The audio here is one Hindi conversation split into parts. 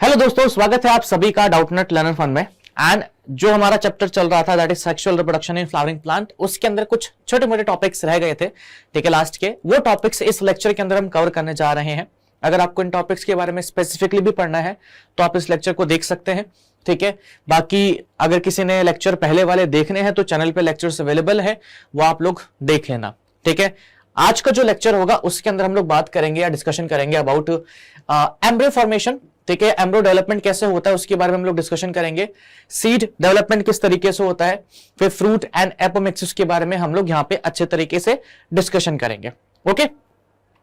हेलो दोस्तों, स्वागत है आप सभी का डाउटनेट लर्नर फन में। एंड जो हमारा चैप्टर चल रहा था that is sexual reproduction in flowering plant, उसके अंदर कुछ छोटे मोटे टॉपिक्स रह गए थे, ठीक है, लास्ट के। वो टॉपिक्स इस लेक्चर के अंदर हम कवर करने जा रहे हैं। अगर आपको इन टॉपिक्स के बारे में स्पेसिफिकली भी पढ़ना है तो आप इस लेक्चर को देख सकते हैं, ठीक है। बाकी अगर किसी ने लेक्चर पहले वाले देखने हैं तो चैनल पे लेक्चर्स अवेलेबल है, वो आप लोग देख लेना, ठीक है। आज का जो लेक्चर होगा उसके अंदर हम लोग बात करेंगे या डिस्कशन करेंगे अबाउट एम्ब्रियो फॉर्मेशन, ठीक है। एम्ब्रियो डेवलपमेंट कैसे होता है उसके बारे में हम लोग डिस्कशन करेंगे। सीड डेवलपमेंट किस तरीके से होता है, फिर फ्रूट एंड एपोमिक्सिस के बारे में हम लोग यहाँ पे अच्छे तरीके से डिस्कशन करेंगे। ओके,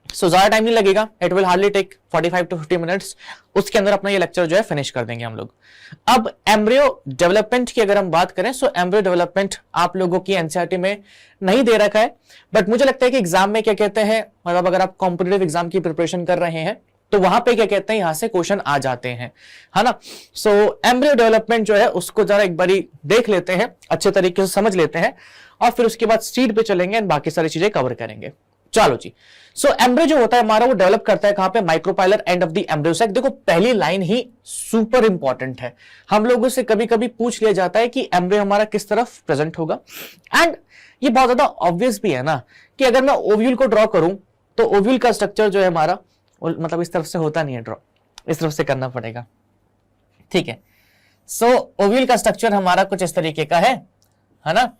सो ज्यादा टाइम नहीं लगेगा, it will hardly take 45 to 50 minutes. उसके अंदर अपना ये लेक्चर जो है फिनिश कर देंगे हम लोग। अब एम्ब्रियो डेवलपमेंट की अगर हम बात करें, सो एम्ब्रियो डेवलपमेंट आप लोगों की एनसीईआरटी में नहीं दे रखा है, बट मुझे लगता है कि एग्जाम में क्या कहते हैं, मतलब अगर आप कॉम्पिटिटिव एग्जाम की प्रिपरेशन कर रहे हैं तो वहां पे क्या कहते हैं, यहां से क्वेश्चन आ जाते हैं, है ना। सो एम्ब्रियो डेवलपमेंट जो है उसको जरा एक बारी देख लेते हैं, अच्छे तरीके से समझ लेते हैं, और फिर उसके बाद सीड पे चलेंगे और बाकी सारी चीजें कवर करेंगे। चलो जी। सो एम्ब्रियो जो होता है हमारा, वो डेवलप करता है कहां पे, micropylar end of the embryo sac. देखो पहली लाइन ही सुपर इंपॉर्टेंट है, हम लोगों से कभी कभी पूछ लिया जाता है कि एम्ब्रियो हमारा किस तरफ प्रेजेंट होगा। एंड ये बहुत ज्यादा ऑब्वियस भी है ना, कि अगर मैं ओव्यूल को ड्रॉ करूं तो ओव्यूल का स्ट्रक्चर जो है हमारा, मतलब इस तरफ से होता नहीं है ड्रॉ, इस तरफ से करना पड़ेगा, ठीक है। सो ओव्यूल का स्ट्रक्चर हमारा कुछ इस तरीके का है ना।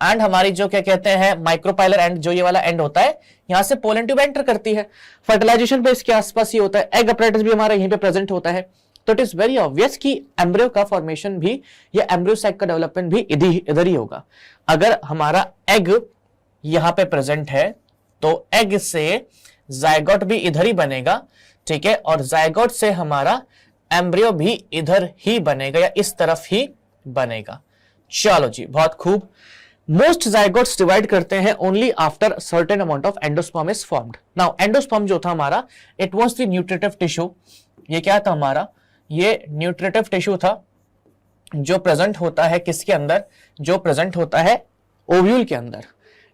एंड हमारी जो क्या कहते हैं माइक्रोपाइलर एंड, जो ये वाला एंड होता है, यहां से पोलन ट्यूब एंटर करती है। फर्टिलाइजेशन पे इसके आसपास ही होता है। एग अपरेटस भी हमारा यहीं पे प्रेजेंट होता है। तो इट इज वेरी ऑब्वियस कि एम्ब्रियो का फॉर्मेशन भी या एम्ब्रियो सैक का डेवलपमेंट भी इधर ही होगा। अगर हमारा एग यहां पे प्रेजेंट है तो एग से जायगोट भी इधर ही बनेगा, ठीक है, और जायगोट से हमारा एम्ब्रियो भी इधर ही बनेगा या इस तरफ ही बनेगा। चलो जी, बहुत खूब। मोस्ट जायगोट्स डिवाइड करते हैं only after certain amount of endosperm is formed. Now endosperm जो था हमारा, it was the nutritive tissue. ये क्या था हमारा, ये न्यूट्रिटिव टिश्यू था जो प्रेजेंट होता है किसके अंदर, जो प्रेजेंट होता है ओव्यूल के अंदर।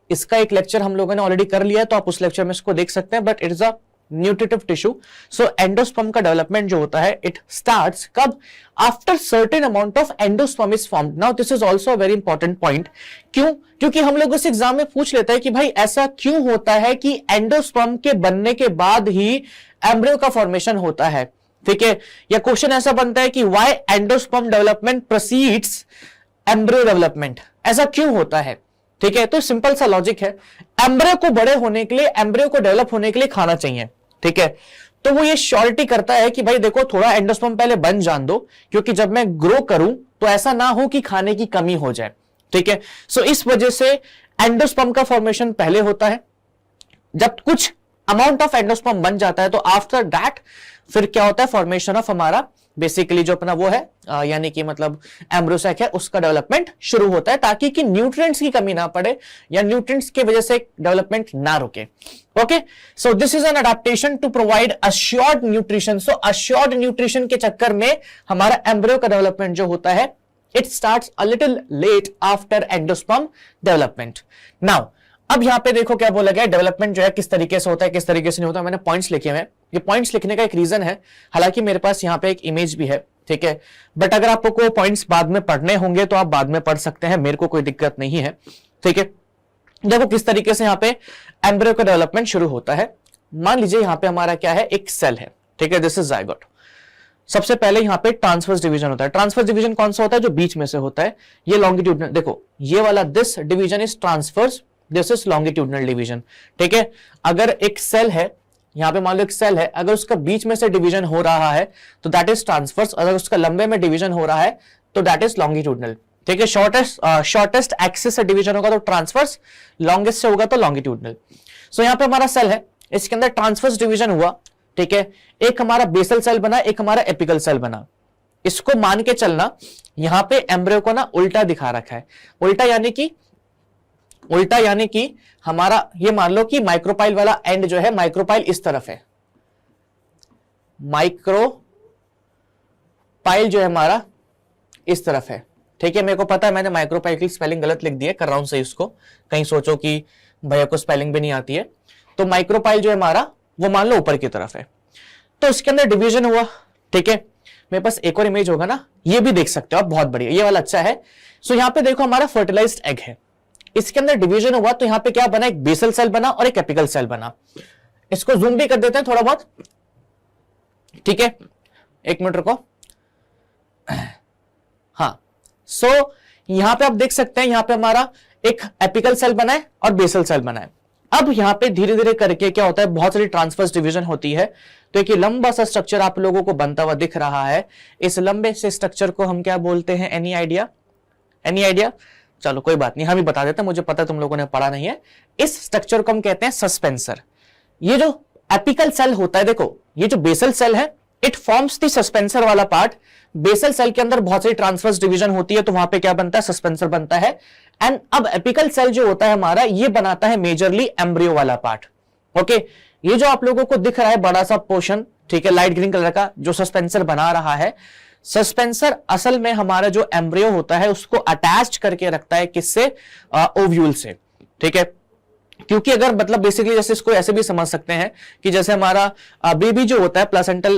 इसका एक लेक्चर हम लोगों ने ऑलरेडी कर लिया है, तो आप उस लेक्चर में इसको देख सकते हैं, but it is a nutritive tissue. So endosperm का डेवलपमेंट जो होता है, इट स्टार्ट्स कब, after certain amount of endosperm is formed. Now this is also a very important point. क्यों? क्योंकि हम लोग इस एग्जाम में पूछ लेते हैं कि भाई ऐसा क्यों होता है कि एंडोस्पर्म के बनने के बाद ही एम्ब्रियो का फॉर्मेशन होता है, ठीक है। या क्वेश्चन ऐसा बनता है कि why endosperm development proceeds embryo development, ऐसा क्यों होता है, ठीक है। तो सिंपल सा लॉजिक है, एम्ब्रियो को बड़े होने के लिए, एम्ब्रियो को डेवलप होने के लिए खाना चाहिए, ठीक है। तो वो ये श्योरिटी करता है कि भाई देखो थोड़ा एंडोस्पर्म पहले बन जान दो, क्योंकि जब मैं ग्रो करूं तो ऐसा ना हो कि खाने की कमी हो जाए, ठीक है। सो इस वजह से एंडोस्पर्म का फॉर्मेशन पहले होता है। जब कुछ अमाउंट ऑफ एंडोस्पर्म बन जाता है तो आफ्टर दैट फिर क्या होता है, फॉर्मेशन ऑफ हमारा बेसिकली जो अपना वो है, यानी कि मतलब एम्ब्रियो सैक है, उसका डेवलपमेंट शुरू होता है, ताकि कि न्यूट्रिएंट्स की कमी ना पड़े या न्यूट्रिएंट्स की वजह से डेवलपमेंट ना रुके। Okay, so this is an adaptation to provide assured nutrition. So assured nutrition के चक्कर में हमारा एम्ब्रियो का डेवलपमेंट जो होता है, it starts a little late after endosperm development. Now अब यहां पे देखो क्या बोला गया, डेवलपमेंट जो है किस तरीके से होता है, किस तरीके से नहीं होता। मैंने पॉइंट्स लिखे हुए हैं, ये पॉइंट्स लिखने का एक रीजन है, हालांकि मेरे पास यहाँ पे एक इमेज भी है, ठीक है, बट अगर आपको कोई पॉइंट्स बाद में पढ़ने होंगे तो आप बाद में पढ़ सकते हैं, मेरे को कोई दिक्कत नहीं है, ठीक है। देखो किस तरीके से यहाँ पे एम्ब्रियो का डेवलपमेंट शुरू होता है। मान लीजिए यहाँ पे हमारा क्या है, एक सेल है, ठीक है, दिस इज जायगोट। सबसे पहले यहाँ पे ट्रांसवर्स डिवीजन होता है। ट्रांसवर्स डिवीजन कौन सा होता है, जो बीच में से होता है। ये लॉन्गिट्यूडनल, देखो ये वाला this division is transverse, this is longitudinal division, ठीक है। अगर एक सेल है, यहां पे मान लो एक सेल है, अगर उसका बीच में से डिवीजन हो रहा है तो दैट इज ट्रांसवर्स, अगर उसका लंबे में डिवीजन हो रहा है तो दैट इज लॉन्गिट्यूडनल, ठीक है। शॉर्टेस्ट एक्सिस से डिवीजन होगा तो ट्रांसवर्स, लॉन्गेस्ट से होगा तो लॉन्गिट्यूडनल। सो यहां पे हमारा सेल है, इसके अंदर ट्रांसवर्स डिवीजन हुआ, ठीक है। एक हमारा बेसल सेल बना, एक हमारा एपिकल सेल बना। इसको मान के चलना, यहां पे एम्ब्रियो को ना उल्टा दिखा रखा है। उल्टा यानी कि हमारा ये मान लो कि माइक्रोपाइल वाला एंड जो है, माइक्रोपाइल इस तरफ है, माइक्रोपाइल जो है हमारा इस तरफ है, ठीक है। मेरे को पता है मैंने माइक्रोपाइल की स्पेलिंग गलत लिख दी है, कर रहा हूं सही उसको, कहीं सोचो कि भैया को स्पेलिंग भी नहीं आती है। तो माइक्रोपाइल जो है हमारा, वो मान लो ऊपर की तरफ है, तो इसके अंदर डिवीजन हुआ, ठीक है। मेरे पास एक और इमेज होगा ना, ये भी देख सकते हो आप, बहुत बढ़िया, ये वाला अच्छा है। सो यहाँ पे देखो हमारा फर्टिलाइज्ड एग है, इसके अंदर डिवीजन हुआ तो यहाँ पे क्या बना, एक बेसल सेल बना और एक एपिकल सेल बना। इसको जूम भी कर देते हैं थोड़ा बहुत, ठीक है, एक मिनट रुको। हाँ, सो यहां पे आप देख सकते हैं, यहां पे हमारा एक एपिकल सेल बना है और बेसल सेल बना है। अब यहां पे धीरे धीरे करके क्या होता है, बहुत सारी ट्रांसफर्स डिवीजन होती है, तो एक लंबा सा स्ट्रक्चर आप लोगों को बनता हुआ दिख रहा है। इस लंबे से स्ट्रक्चर को हम क्या बोलते हैं, एनी आइडिया? Any idea? चलो कोई बात नहीं, हम ही बता देते हैं, मुझे पता है तुम लोगों ने पढ़ा नहीं है। इस स्ट्रक्चर को हम कहते हैं सस्पेंसर। ये जो एपिकल सेल होता है, देखो ये जो बेसल सेल है, इट फॉर्म्स द सस्पेंसर वाला पार्ट। बेसल सेल के अंदर बहुत सारी ट्रांसफर्स डिवीजन होती है, तो वहां पे क्या बनता है, सस्पेंसर बनता है। एंड अब एपिकल सेल जो होता है हमारा, ये बनाता है मेजरली एम्ब्रियो वाला पार्ट। ओके, ये जो आप लोगों को दिख रहा है बड़ा सा पोर्शन, ठीक है, लाइट ग्रीन कलर का, जो सस्पेंसर बना रहा है, सस्पेंसर असल में हमारा जो एम्ब्रियो होता है उसको अटैच करके रखता है, किससे, ओव्यूल से, ठीक है। क्योंकि अगर मतलब बेसिकली जैसे इसको ऐसे भी समझ सकते हैं कि जैसे हमारा बेबी जो होता है प्लेसेंटल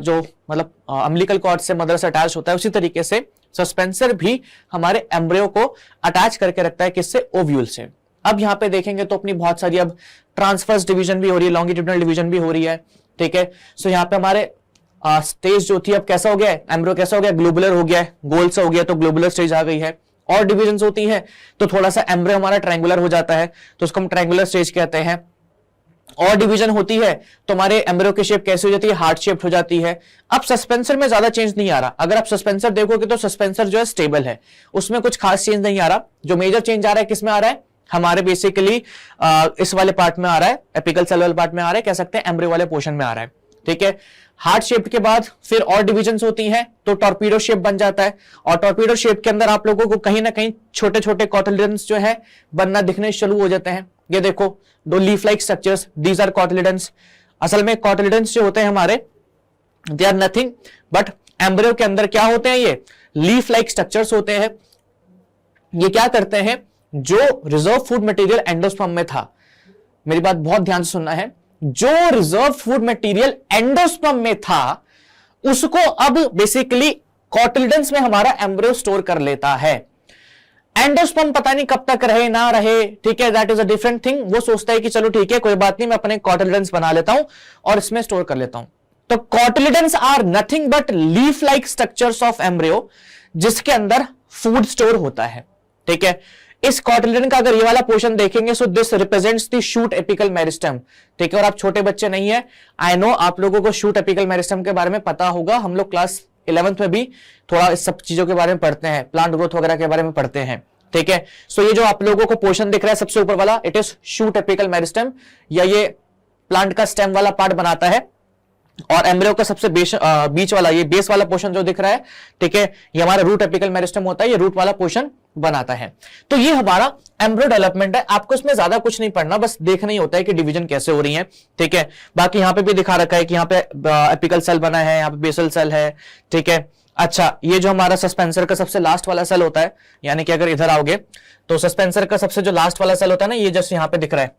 जो मतलब अम्बिलिकल कॉर्ड से मदर से अटैच होता है, उसी तरीके से सस्पेंसर भी हमारे एम्ब्रियो को अटैच करके रखता है, किससे, ओव्यूल से। अब यहां पे देखेंगे तो अपनी बहुत सारी अब ट्रांसफर्स डिवीजन भी हो रही है, लॉन्गिट्यूडनल डिवीजन भी हो रही है, ठीक है। सो यहाँ पे हमारे स्टेज जो थी अब कैसा हो गया है, एम्ब्रियो कैसा हो गया, ग्लोबुलर हो गया है, गोल सा हो गया, तो ग्लोबुलर स्टेज आ गई है। और डिविजन्स होती है तो थोड़ा सा एम्ब्रियो हमारा ट्रायंगुलर हो जाता है, तो उसको हम ट्रायंगुलर स्टेज कहते हैं। और डिवीजन होती है तो हमारे एम्ब्रियो की शेप कैसी हो जाती है, हार्ट शेप्ड हो जाती है। अब सस्पेंसर में ज्यादा चेंज नहीं आ रहा, अगर आप सस्पेंसर देखोगे तो सस्पेंसर जो है स्टेबल है, उसमें कुछ खास चेंज नहीं आ रहा। जो मेजर चेंज आ रहा है किसमें आ रहा है, हमारे बेसिकली इस वाले पार्ट में आ रहा है, एपिकल सेल वाले पार्ट में आ रहा है, कह सकते हैं एम्ब्रियो वाले पोर्शन में आ रहा है, ठीक है। हार्ट शेप के बाद फिर और डिविजन्स होती हैं, तो टॉर्पीडो शेप बन जाता है। और टॉर्पीडो शेप के अंदर आप लोगों को कहीं ना कहीं छोटे छोटे कॉटिलिडन्स जो है बनना दिखने शुरू हो जाते हैं। ये देखो दो leaf like structures, these are cotyledons. असल में कॉटिलिडन्स जो होते हैं हमारे, they are nothing but embryo के अंदर क्या होते हैं, ये लीफ लाइक स्ट्रक्चर्स होते हैं। ये क्या करते हैं, जो रिजर्व फूड मटेरियल एंडोस्पर्म में था, मेरी बात बहुत ध्यान से सुनना है, जो रिजर्व फूड मटेरियल एंडोस्पर्म में था उसको अब बेसिकली कॉटिलिडन्स में हमारा एम्ब्रियो स्टोर कर लेता है। एंडोस्पर्म पता नहीं कब तक रहे ना रहे, ठीक है, that is a different thing. वो सोचता है कि चलो ठीक है कोई बात नहीं, मैं अपने कॉटिलिडन्स बना लेता हूं और इसमें स्टोर कर लेता हूं। तो cotyledons are nothing but leaf like structures of embryo, जिसके अंदर फूड स्टोर होता है, ठीक है। इस कॉटिलिडन का अगर ये वाला पोर्शन देखेंगे, so this represents the shoot apical meristem, ठीक है। और आप छोटे बच्चे नहीं है, आई नो आप लोगों को शूट एपिकल मेरिस्टेम के बारे में पता होगा, हम लोग क्लास 11th में भी थोड़ा इस सब चीजों के बारे में पढ़ते हैं, प्लांट ग्रोथ वगैरह के बारे में पढ़ते हैं, ठीक है। सो ये जो आप लोगों को पोर्शन दिख रहा है सबसे ऊपर वाला, it is shoot apical meristem, या ये प्लांट का स्टेम वाला पार्ट बनाता है। और एम्ब्रियो का सबसे बीच वाला, ये बेस वाला पोर्शन जो दिख रहा है, ठीक है, ये हमारा रूट एपिकल मेरिस्टेम होता है, ये रूट वाला पोर्शन बनाता है। तो ये हमारा एम्ब्रियो डेवलपमेंट है। आपको इसमें ज्यादा कुछ नहीं पढ़ना, बस देखना ही होता है कि डिवीजन कैसे हो रही है, ठीक है। बाकी यहां पे भी दिखा रखा है कि यहाँ पे एपिकल सेल बना है, यहाँ पे बेसल सेल है, ठीक है। अच्छा, ये जो हमारा सस्पेंसर का सबसे लास्ट वाला सेल होता है, यानी कि अगर इधर आओगे तो सस्पेंसर का सबसे जो लास्ट वाला सेल होता है ना, ये जस्ट यहाँ पे दिख रहा है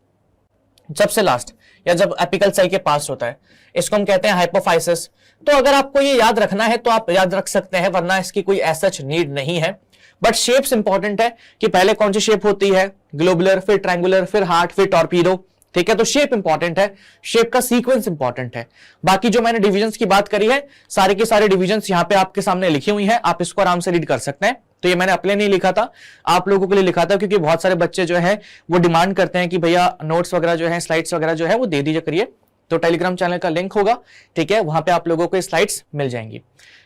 सबसे लास्ट, या जब एपिकल सेल के पास होता है, इसको हम कहते हैं हाइपोफाइसिस। तो अगर आपको ये याद रखना है तो आप याद रख सकते हैं, वरना इसकी कोई ऐसा नीड नहीं है। बट शेप्स इंपॉर्टेंट है कि पहले कौन सी शेप होती है, ग्लोबुलर, फिर ट्रायंगुलर, फिर हार्ट, फिर टॉर्पीडो, ठीक है। तो शेप इंपॉर्टेंट है, शेप का सीक्वेंस इंपॉर्टेंट है। बाकी जो मैंने डिविजन्स की बात करी है, सारे के सारे डिविजन्स यहाँ पे आपके सामने लिखी हुई हैं, आप इसको आराम से रीड कर सकते हैं। तो ये मैंने अपने नहीं लिखा था, आप लोगों के लिए लिखा था, क्योंकि बहुत सारे बच्चे जो है वो डिमांड करते हैं कि भैया नोट्स वगैरह जो है, स्लाइड्स वगैरह जो है वो दे दीजिए करिए। तो टेलीग्राम चैनल का लिंक होगा, ठीक है, वहां पे आप लोगों को स्लाइड्स मिल जाएंगी।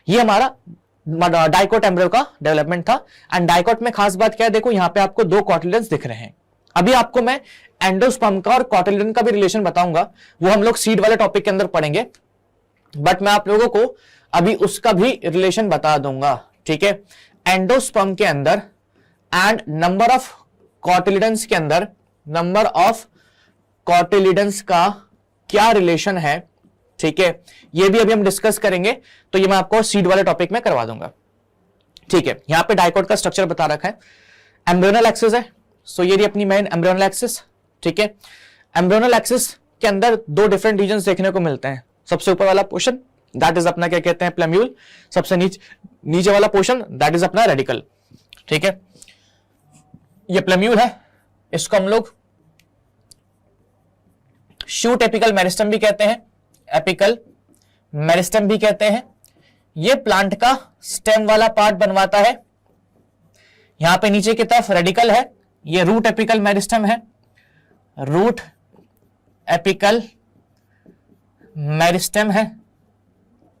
ये हमारा डाइकोट एम्ब्रियो का डेवलपमेंट था। एंड डाइकोट में खास बात क्या है, देखो यहाँ पे आपको दो कॉटिलिडन्स दिख रहे हैं। अभी आपको मैं एंडोस्पर्म का और कॉटिलिडन का भी रिलेशन बताऊंगा, वो हम लोग सीड वाले टॉपिक के अंदर पढ़ेंगे, बट मैं आप लोगों को अभी उसका भी रिलेशन बता दूंगा, ठीक है। एंडोस्पर्म के अंदर एंड नंबर ऑफ कॉटिलिडन्स के अंदर, नंबर ऑफ कॉटिलिडन्स का क्या रिलेशन है, ठीक है, ये भी अभी हम डिस्कस करेंगे। तो ये मैं आपको सीड वाले टॉपिक में करवा दूंगा, ठीक है। यहां पे डाइकोट का स्ट्रक्चर बता रखा है, एम्ब्रियोनल एक्सिस है, सो ये अपनी मेन एम्ब्रियोनल एक्सिस, ठीक है। एम्ब्रियोनल एक्सिस के अंदर दो डिफरेंट रीजन्स देखने को मिलते हैं, सबसे ऊपर वाला पोर्शन दैट इज अपना क्या कहते हैं प्लेम्यूल, सबसे नीचे वाला पोर्शन दैट इज अपना रेडिकल। ठीक है, ये प्लेम्यूल है, इसको हम लोग शूट एपिकल मेरिस्टम भी कहते हैं, एपिकल मेरिस्टम भी कहते हैं। ये प्लांट का स्टेम वाला पार्ट बनवाता है। यहां पे नीचे की तरफ रेडिकल है, ये रूट एपिकल मेरिस्टम है, रूट एपिकल मेरिस्टम है।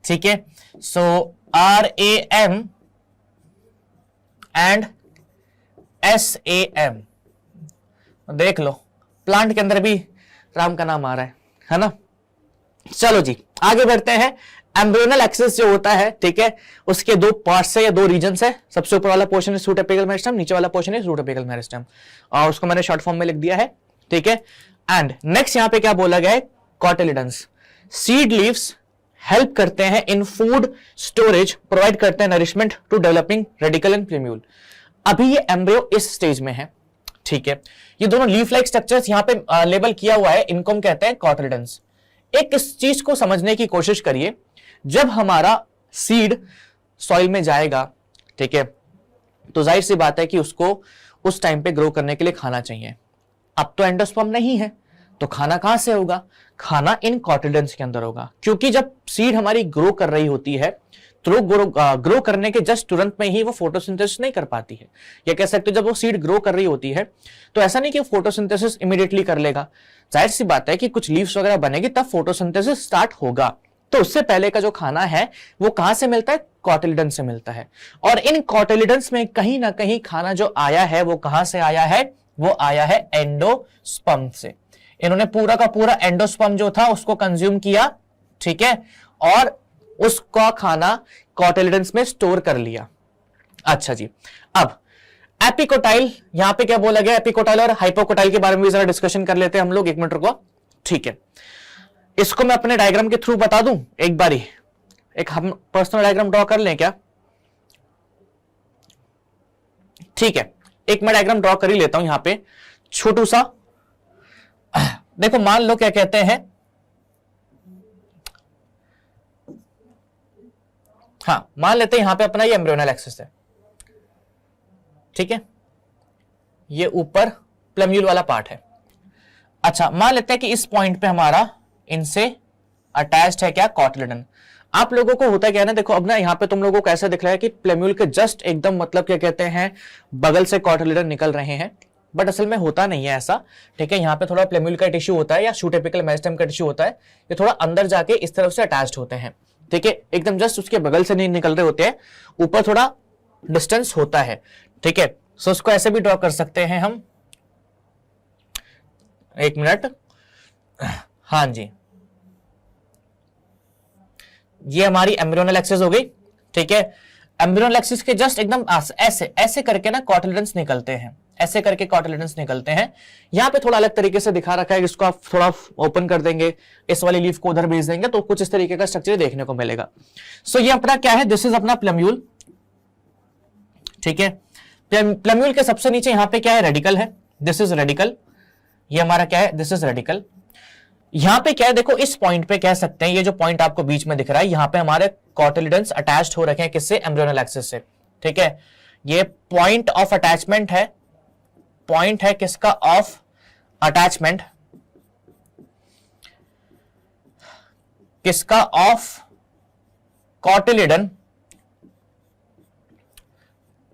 ठीक है, सो RAM एंड SAM, देख लो प्लांट के अंदर भी राम का नाम आ रहा है ना। चलो जी आगे बढ़ते हैं। एम्ब्रियोनल एक्सिस जो होता है, ठीक है, उसके दो पार्ट्स है या दो रीजन्स है। सबसे ऊपर वाला पोर्शन है शूट एपिकल मेरिस्टम, नीचे वाला पोर्शन है रूट एपिकल मेरिस्टम, और उसको मैंने शॉर्ट फॉर्म में लिख दिया है। ठीक है, एंड नेक्स्ट यहां पे क्या बोला गया है, कॉटिलिडन्स। सीड लीव्स हेल्प करते हैं इन फूड स्टोरेज, प्रोवाइड करते हैं nourishment to developing radicle and plumule. अभी ये एम्ब्रियो इस स्टेज में है। ठीक है, ये दोनों लीफ लाइक स्ट्रक्चर्स यहां पे लेबल किया हुआ है, इनको हम कहते हैं कॉटिलिडन्स। एक इस चीज को समझने की कोशिश करिए, जब हमारा सीड सॉइल में जाएगा, ठीक है, तो जाहिर सी बात है कि उसको उस टाइम पे ग्रो करने के लिए खाना चाहिए। अब तो एंडोस्पर्म नहीं है, तो खाना कहां से होगा, खाना इन कॉटिलिडन्स के अंदर होगा। क्योंकि जब सीड हमारी ग्रो कर रही होती है, तो ग्रो करने के जस्ट तुरंत में ही वो फोटोसिंथेसिस नहीं कर पाती है। या कह सकते हो जब वो सीड ग्रो कर रही होती है, तो ऐसा नहीं कि फोटोसिंथेसिस इमीडिएटली कर लेगा। जाहिर सी बात है कि कुछ लीव्स वगैरह बनेगी तब फोटोसिंथेसिस स्टार्ट होगा। तो उससे पहले का जो खाना है वो कहां से मिलता है, कॉटिलिडन से मिलता है। और इन कॉटिलिडन्स में कहीं ना कहीं खाना जो आया है वो कहां से आया है, वो आया है एंडोस्पर्म से। इन्होंने पूरा का पूरा एंडोस्पर्म जो था उसको कंज्यूम किया, ठीक है, और उसका खाना कॉटिलिडन्स में स्टोर कर लिया। अच्छा जी, अब एपिकोटाइल, यहां पे क्या बोला गया, एपिकोटाइल और हाइपोकोटाइल के बारे में भी जरा डिस्कशन कर लेते हैं हम लोग, एक मिनट रुको। ठीक है, इसको मैं अपने डायग्राम के थ्रू बता दूं एक बारी, एक हम पर्सनल डायग्राम ड्रॉ कर लें क्या? ठीक है, एक मैं डायग्राम ड्रॉ कर ही लेता हूं यहां पे छोटू सा। देखो मान लो क्या कहते हैं, हाँ मान लेते हैं यहां पे अपना ये एम्ब्रियोनल एक्सिस है। ठीक है, ये ऊपर प्लेम्यूल वाला पार्ट है। अच्छा, मान लेते हैं कि इस पॉइंट पे हमारा इनसे अटैच्ड है क्या, कॉटिलिडन। आप लोगों को होता क्या है ना, देखो अब ना यहाँ पे तुम लोगों को ऐसा दिख रहा है कि प्लेम्यूल के जस्ट एकदम मतलब क्या कहते हैं बगल से कॉटिलिडन निकल रहे हैं, बट असल में होता नहीं है ऐसा। ठीक है, यहाँ पे थोड़ा प्लेम्यूल का टिश्यू होता है या शूट एपिकल मेरिस्टम का टिश्यू होता है, ये थोड़ा अंदर जाके इस तरफ से अटैच्ड होते हैं। ठीक है, एकदम जस्ट उसके बगल से नहीं निकल रहे होते हैं, ऊपर थोड़ा डिस्टेंस होता है। ठीक है, सो उसको ऐसे भी ड्रॉ कर सकते हैं हम, एक मिनट, हाँ जी, ये हमारी एम्ब्रियोनल एक्सिस हो गई। ठीक है, एम्ब्रियोनल एक्सिस के जस्ट एकदम ऐसे ऐसे करके ना कॉटिलिडन्स निकलते हैं, ऐसे करके कॉटिलिडन्स निकलते हैं। यहां पे थोड़ा अलग तरीके से दिखा रखा है, इसको आप थोड़ा ओपन कर देंगे, इस वाली लीफ को उधर भेज देंगे तो कुछ इस तरीके का स्ट्रक्चर देखने को मिलेगा। सो ये अपना क्या है, दिस इज अपना प्लेम्यूल। ठीक है, प्लेम्यूल के सबसे नीचे यहां पे क्या है, रेडिकल है, दिस इज रेडिकल। ये हमारा क्या है, दिस इज रेडिकल। यहां पे क्या है, देखो इस पॉइंट पे कह सकते हैं, ये जो पॉइंट आपको बीच में दिख रहा है, यहां पे हमारे कॉटिलिडन्स अटैच्ड हो रखे हैं, किससे, एम्ब्रियोनल एक्सिस से। ठीक है, ये पॉइंट ऑफ अटैचमेंट है, पॉइंट है किसका, ऑफ अटैचमेंट, किसका, of cotyledon,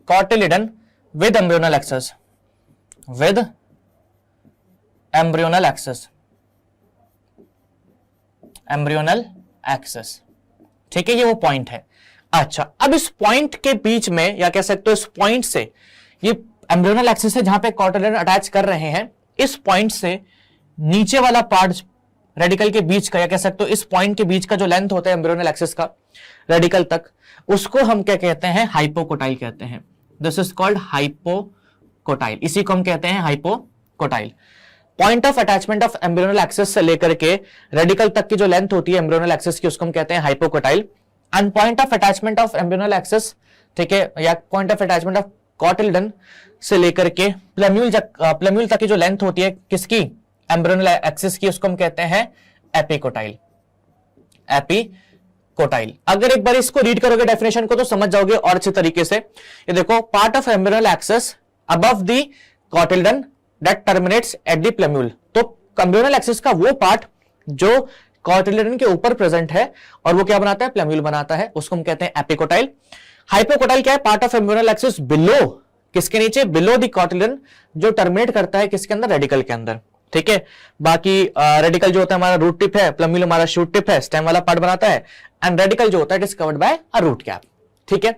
cotyledon with embryonal axis, with embryonal axis, embryonal axis. ठीक है, ये वो पॉइंट है। अच्छा, अब इस पॉइंट के बीच में, या कह सकते हो इस पॉइंट से, ये एम्ब्रियोनल एक्सिस है जहां पे कॉटिलिडन अटैच कर रहे हैं, इस पॉइंट से नीचे वाला पार्ट रेडिकल के बीच का, या कह सकते हो इस पॉइंट के बीच का जो लेंथ होता है एम्ब्रियोनल एक्सिस का रेडिकल तक, उसको हम क्या कहते हैं, हाइपोकोटाइल कहते हैं। दिस इज कॉल्ड हाइपोकोटाइल, इसी को हम कहते हैं hypocotyl. Point of attachment of embryonal axis से लेकर के रेडिकल तक की जो लेंथ होती है एम्ब्रियोनल एक्सिस की, उसको हम कहते हैं hypocotyl. And point of attachment of embryonal axis, ठीक है, या point of attachment of cotyledon से लेकर के प्लेम्यूल तक की जो लेंथ होती है किसकी, एम्ब्रियोनल एक्सिस की, उसको हम कहते हैं एपिकोटाइल, कोटाइल। अगर एक बार इसको रीड करोगे डेफिनेशन को तो समझ जाओगे और अच्छे तरीके से। ये देखो, part of embryonal axis above the cotyledon that terminates at the plumule. तो एम्ब्रियोनल एक्सिस का वो पार्ट जो कॉटिलिडन के ऊपर प्रेजेंट है और वो क्या बनाता है, प्लेम्यूल बनाता है, उसको हम कहते हैं एपिकोटाइल। हाइपोकोटाइल क्या है, part of embryonal axis below, किसके नीचे, बिलो द कॉटिलिडन, जो टर्मिनेट करता है किसके अंदर, रेडिकल के अंदर। ठीक है, बाकी रेडिकल जो होता है हमारा रूट टिप है, प्लेम्यूल हमारा शूट टिप है, स्टेम वाला पार्ट बनाता है, एंड रेडिकल जो होता है it is covered by a root cap. ठीक है,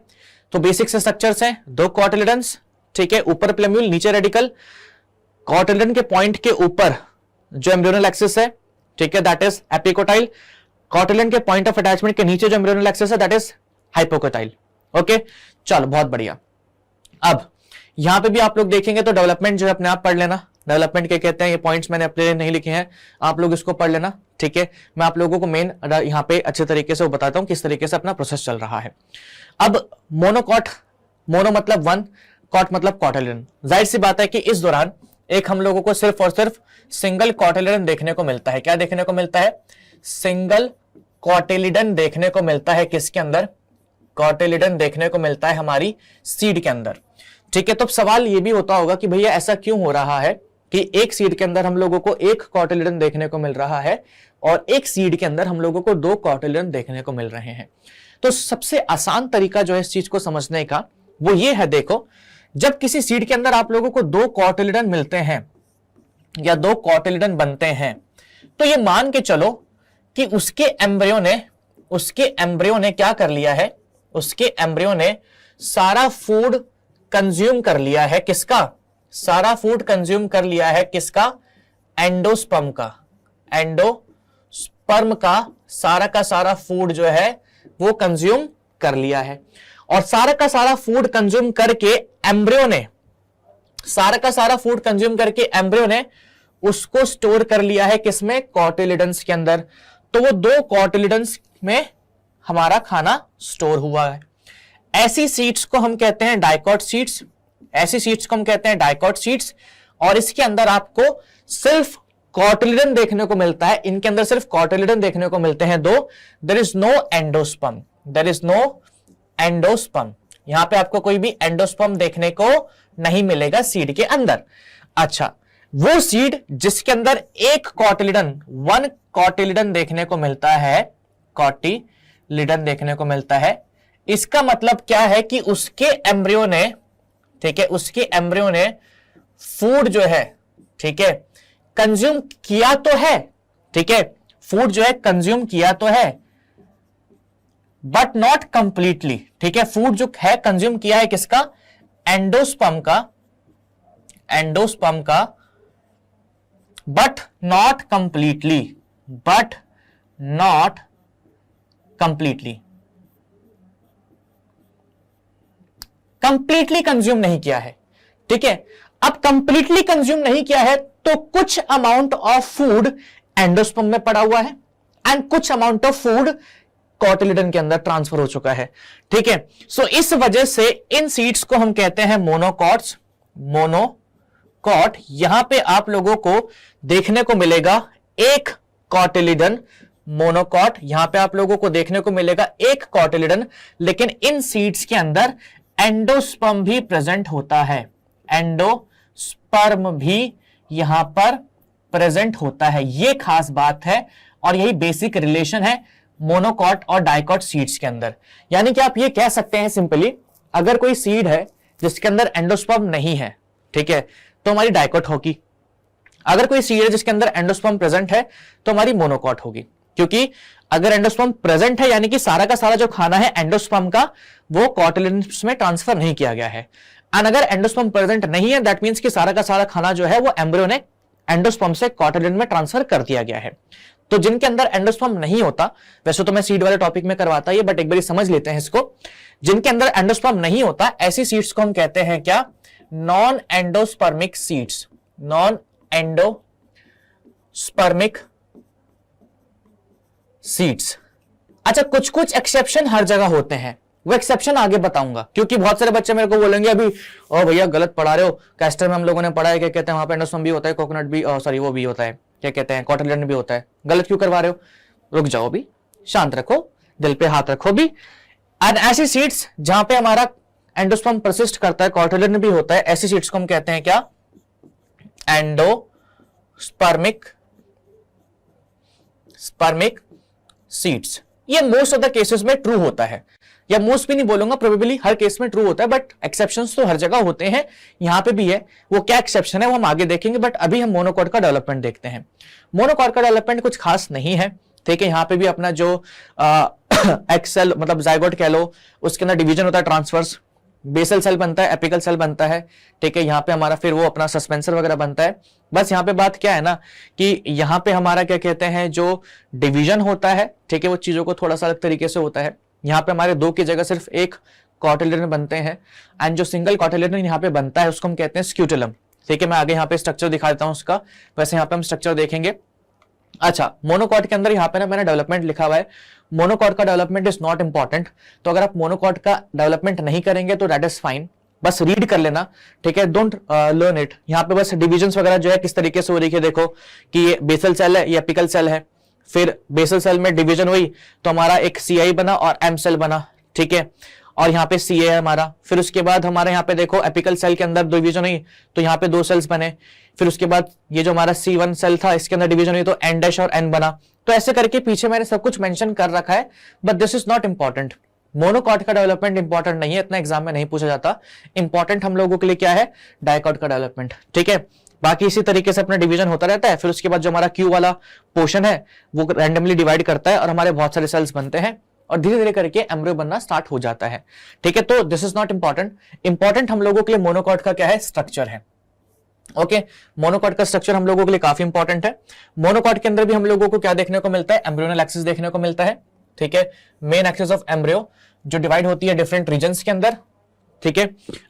तो बेसिक से स्ट्रक्चर्स हैं, दो कॉटिलिडन्स, ठीक है, ऊपर प्लेम्यूल नीचे रेडिकल। कॉटिलिडन के पॉइंट के ऊपर जो एम्ब्रियोनल एक्सिस है, ठीक है, दैट इज एपिकोटाइल। कॉटिलिडन के पॉइंट ऑफ अटैचमेंट के नीचे जो एम्ब्रियोनल एक्सिस है दैट इज हाइपोकोटाइल। ओके, चलो बहुत बढ़िया। अब यहां पे भी आप लोग देखेंगे तो डेवलपमेंट जो है अपने आप पढ़ लेना, डेवलपमेंट क्या कहते हैं, ये पॉइंट्स मैंने अपने लिए नहीं लिखे हैं, आप लोग इसको पढ़ लेना। ठीक है, मैं आप लोगों को मेन यहां पे अच्छे तरीके से वो बताता हूं किस तरीके से अपना प्रोसेस चल रहा है। अब मोनोकॉट, मोनो मतलब वन, कॉट मतलब कॉटिलिडन। जाहिर सी बात है कि इस दौरान एक हम लोगों को सिर्फ और सिर्फ सिंगल कॉटिलिडन देखने को मिलता है। क्या देखने को मिलता है, सिंगल कॉटिलिडन देखने को मिलता है, किसके अंदर, कॉटिलिडन देखने को मिलता है हमारी सीड के अंदर। ठीक है, तो सवाल ये भी होता होगा कि भैया ऐसा क्यों हो रहा है कि एक सीड के अंदर हम लोगों को एक कॉटिलिडन देखने को मिल रहा है और एक सीड के अंदर हम लोगों को दो कॉटिलिडन देखने को मिल रहे हैं। तो सबसे आसान तरीका जो है इस चीज को समझने का वो ये है, देखो, जब किसी सीड के अंदर आप लोगों को दो कॉटिलिडन मिलते हैं या दो कॉटिलिडन बनते हैं, तो ये मान के चलो कि उसके एम्ब्रियो ने क्या कर लिया है, उसके एम्ब्रियो ने सारा फूड कंज्यूम कर लिया है, किसका, सारा फूड कंज्यूम कर लिया है, किसका, एंडोस्पर्म का, एंडोस्पर्म का सारा फूड जो है वो कंज्यूम कर लिया है। और सारा का सारा फूड कंज्यूम करके एम्ब्रियो ने, सारा का सारा फूड कंज्यूम करके एम्ब्रियो ने उसको स्टोर कर लिया है, किसमें, कॉटिलिडन्स के अंदर। तो वो दो कॉटिलिडन्स में हमारा खाना स्टोर हुआ है। ऐसी सीड्स को हम कहते हैं डाइकॉट सीड्स, ऐसी सीड्स को हम कहते हैं डाइकॉट सीड्स। और इसके अंदर आपको सिर्फ कॉटिलिडन देखने को मिलता है, इनके अंदर सिर्फ कॉटिलिडन देखने को मिलते हैं दो। There is no endosperm, there is no endosperm, यहां पे आपको कोई भी एंडोस्पर्म देखने को नहीं मिलेगा सीड के अंदर। अच्छा, वो सीड जिसके अंदर एक कॉटिलिडन, वन कॉटिलिडन देखने को मिलता है, कॉटिलिडन देखने को मिलता है, इसका मतलब क्या है कि उसके एम्ब्रियो ने, ठीक है, उसके एम्ब्रियो ने फूड जो है, ठीक है, कंज्यूम किया तो है, ठीक है, फूड जो है कंज्यूम किया तो है, बट नॉट कंप्लीटली। ठीक है, फूड जो है कंज्यूम किया है किसका, एंडोस्पर्म का, एंडोस्पर्म का, but not completely, but not completely, completely consume नहीं किया है। ठीक है, अब कंप्लीटली कंज्यूम नहीं किया है तो कुछ अमाउंट ऑफ फूड एंडोस्पर्म में पड़ा हुआ है एंड कुछ अमाउंट ऑफ फूड कॉटिलिडन के अंदर ट्रांसफर हो चुका है। ठीक है, सो इस वजह से इन सीड्स को हम कहते हैं मोनोकॉट्स, मोनोकॉट। यहां पे आप लोगों को देखने को मिलेगा एक कॉटिलिडन, मोनोकॉट, यहां पे आप लोगों को देखने को मिलेगा एक कॉटिलिडन, लेकिन इन सीड्स के अंदर एंडोस्पर्म भी प्रेजेंट होता है, एंडोस्पर्म भी यहां पर प्रेजेंट होता है। यह खास बात है और यही बेसिक रिलेशन है मोनोकॉट और डाइकॉट सीड्स के अंदर। यानी कि आप ये कह सकते हैं सिंपली, अगर कोई सीड है जिसके अंदर एंडोस्पर्म नहीं है, ठीक है, तो हमारी डाइकॉट होगी। अगर कोई सीड है जिसके अंदर एंडोस्पर्म प्रेजेंट है तो हमारी मोनोकॉट होगी, क्योंकि अगर एंडोस्पर्म प्रेजेंट है यानी कि सारा का सारा जो खाना है एंडोस्पर्म का वो कॉटिलिडन्स में ट्रांसफर नहीं किया गया है। एंड अगर एंडोस्पर्म प्रेजेंट नहीं है दैट मींस कि सारा का सारा खाना जो है वो एम्ब्रियो ने एंडोस्पर्म से कॉटिलिडन में ट्रांसफर कर दिया गया है। तो जिनके अंदर एंडोस्पर्म नहीं होता, वैसे तो मैं सीड वाले टॉपिक में करवाता ही, बट एक बार समझ लेते हैं इसको, जिनके अंदर एंडोस्पर्म नहीं होता ऐसी सीड्स को हम कहते हैं क्या, non endospermic seeds, non endospermic seeds. अच्छा, कुछ कुछ एक्सेप्शन हर जगह होते हैं, वो एक्सेप्शन आगे बताऊंगा, क्योंकि बहुत सारे बच्चे मेरे को बोलेंगे अभी ओ भैया गलत पढ़ा रहे हो, कैस्टर में हम लोगों ने पढ़ा है, क्या कहते हैं वहां पे एंडोस्पर्म भी होता है, कोकोनट भी, सॉरी वो भी होता है, क्या कहते हैं कॉटिलिडन भी होता है, गलत क्यों करवा रहे हो, रुक जाओ, अभी शांत रखो, दिल पे हाथ रखो भी। एंड ऐसी सीट्स जहां पे हमारा एंडोस्पर्म परसिस्ट करता है, कॉटिलिडन भी होता है, ऐसी सीट्स को हम कहते हैं क्या? Endospermic seats. ये मोस्ट ऑफ द केसेस में ट्रू होता है, या मोस्ट भी नहीं बोलूंगा, प्रोबेबली हर केस में ट्रू होता है, बट एक्सेप्शंस तो हर जगह होते हैं, यहां पे भी है। वो क्या एक्सेप्शन है वो हम आगे देखेंगे, बट अभी हम मोनोकॉट का डेवलपमेंट देखते हैं। मोनोकॉट का डेवलपमेंट कुछ खास नहीं है, ठीक है। यहां पे भी अपना जो एक्सेल मतलब जाइगोट कह लो, उसके अंदर डिवीजन होता है ट्रांसवर्स, बेसल सेल बनता है, एपिकल सेल बनता है, ठीक है। यहाँ पे हमारा फिर वो अपना सस्पेंसर वगैरह बनता है। बस यहाँ पे बात क्या है ना कि यहाँ पे हमारा क्या कहते हैं, जो डिवीजन होता है, ठीक है, वो चीजों को थोड़ा सा अलग तरीके से होता है। यहाँ पे हमारे दो की जगह सिर्फ एक कॉटिलिडन बनते हैं, एंड जो सिंगल कॉटिलिडन यहाँ पे बनता है उसको हम कहते हैं स्क्यूटेलम, ठीक है। मैं आगे यहाँ पे स्ट्रक्चर दिखा देता हूँ उसका, वैसे यहाँ पे हम स्ट्रक्चर देखेंगे। अच्छा, मोनोकॉट के अंदर यहाँ पे ना मैंने डेवलपमेंट लिखा हुआ है, मोनोकॉट का डेवलपमेंट इज नॉट इंपॉर्टेंट। तो अगर आप मोनोकॉट का डेवलपमेंट नहीं करेंगे तो दैट इज फाइन, बस रीड कर लेना, ठीक है, डोंट लर्न इट। यहाँ पे बस डिविजन्स वगैरह जो है किस तरीके से हो रही है, देखो कि ये बेसल सेल है, ये एपिकल सेल है, फिर बेसल सेल में डिवीजन हुई तो हमारा एक सीआई बना और एम सेल बना, ठीक है, और यहाँ पे सीए है हमारा। फिर उसके बाद हमारे यहाँ पे देखो एपिकल सेल के अंदर डिवीजन हुई तो यहाँ पे 2 सेल्स बने। फिर उसके बाद ये जो हमारा C1 सेल था इसके अंदर डिवीजन हुई तो N डैश और N बना। तो ऐसे करके पीछे मैंने सब कुछ मेंशन कर रखा है, but this is not important. Monocot का डेवलपमेंट इंपॉर्टेंट नहीं है, इतना एग्जाम में नहीं पूछा जाता। इंपॉर्टेंट हम लोगों के लिए क्या है? डाइकॉट का डेवलपमेंट, ठीक है। बाकी इसी तरीके से अपना डिवीजन होता रहता है। फिर उसके बाद जो हमारा क्यू वाला पोर्शन है वो रैंडमली डिवाइड करता है और हमारे बहुत सारे सेल्स बनते हैं और धीरे धीरे करके एम्ब्रियो बनना स्टार्ट हो जाता है, ठीक है। तो this is not important. Important हम लोगों के लिए मोनोकॉट का क्या है? स्ट्रक्चर है, ओके। मोनोकॉट का स्ट्रक्चर हम लोगों के लिए काफी इंपॉर्टेंट है। मोनोकॉट के अंदर भी हम लोगों को क्या देखने को मिलता है? एम्ब्रियोनल एक्सिस देखने को मिलता है, ठीक है। मेन एक्सिस ऑफ एम्ब्रियो जो डिवाइड होती है डिफरेंट रीजन्स के अंदर, ठीक है।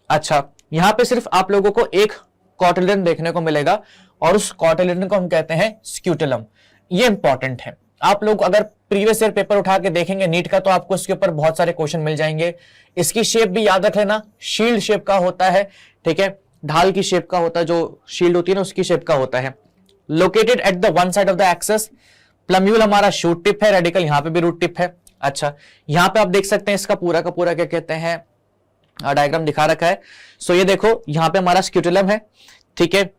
अच्छा, यहां पे सिर्फ आप लोगों को एक कॉटिलिडन देखने को मिलेगा और उस कॉटिलिडन को हम कहते हैं स्क्यूटेलम। ये इंपॉर्टेंट है। आप लोग अगर प्रीवियस ईयर पेपर उठा के देखेंगे नीट का तो आपको इसके ऊपर बहुत सारे क्वेश्चन मिल जाएंगे। इसकी शेप भी याद रख लेना, शील्ड शेप का होता है, ठीक है, ढाल की शेप का होता है, जो शील्ड होती है ना उसकी शेप का होता है। Located at the one side of the axis. Plumule हमारा शूट टिप है, रेडिकल यहां पे भी रूट टिप है। अच्छा, यहां पे आप देख सकते हैं इसका पूरा का पूरा क्या कहते हैं डायग्राम दिखा रखा है। सो ये देखो यहां पे हमारा स्क्यूटेलम है, ठीक है।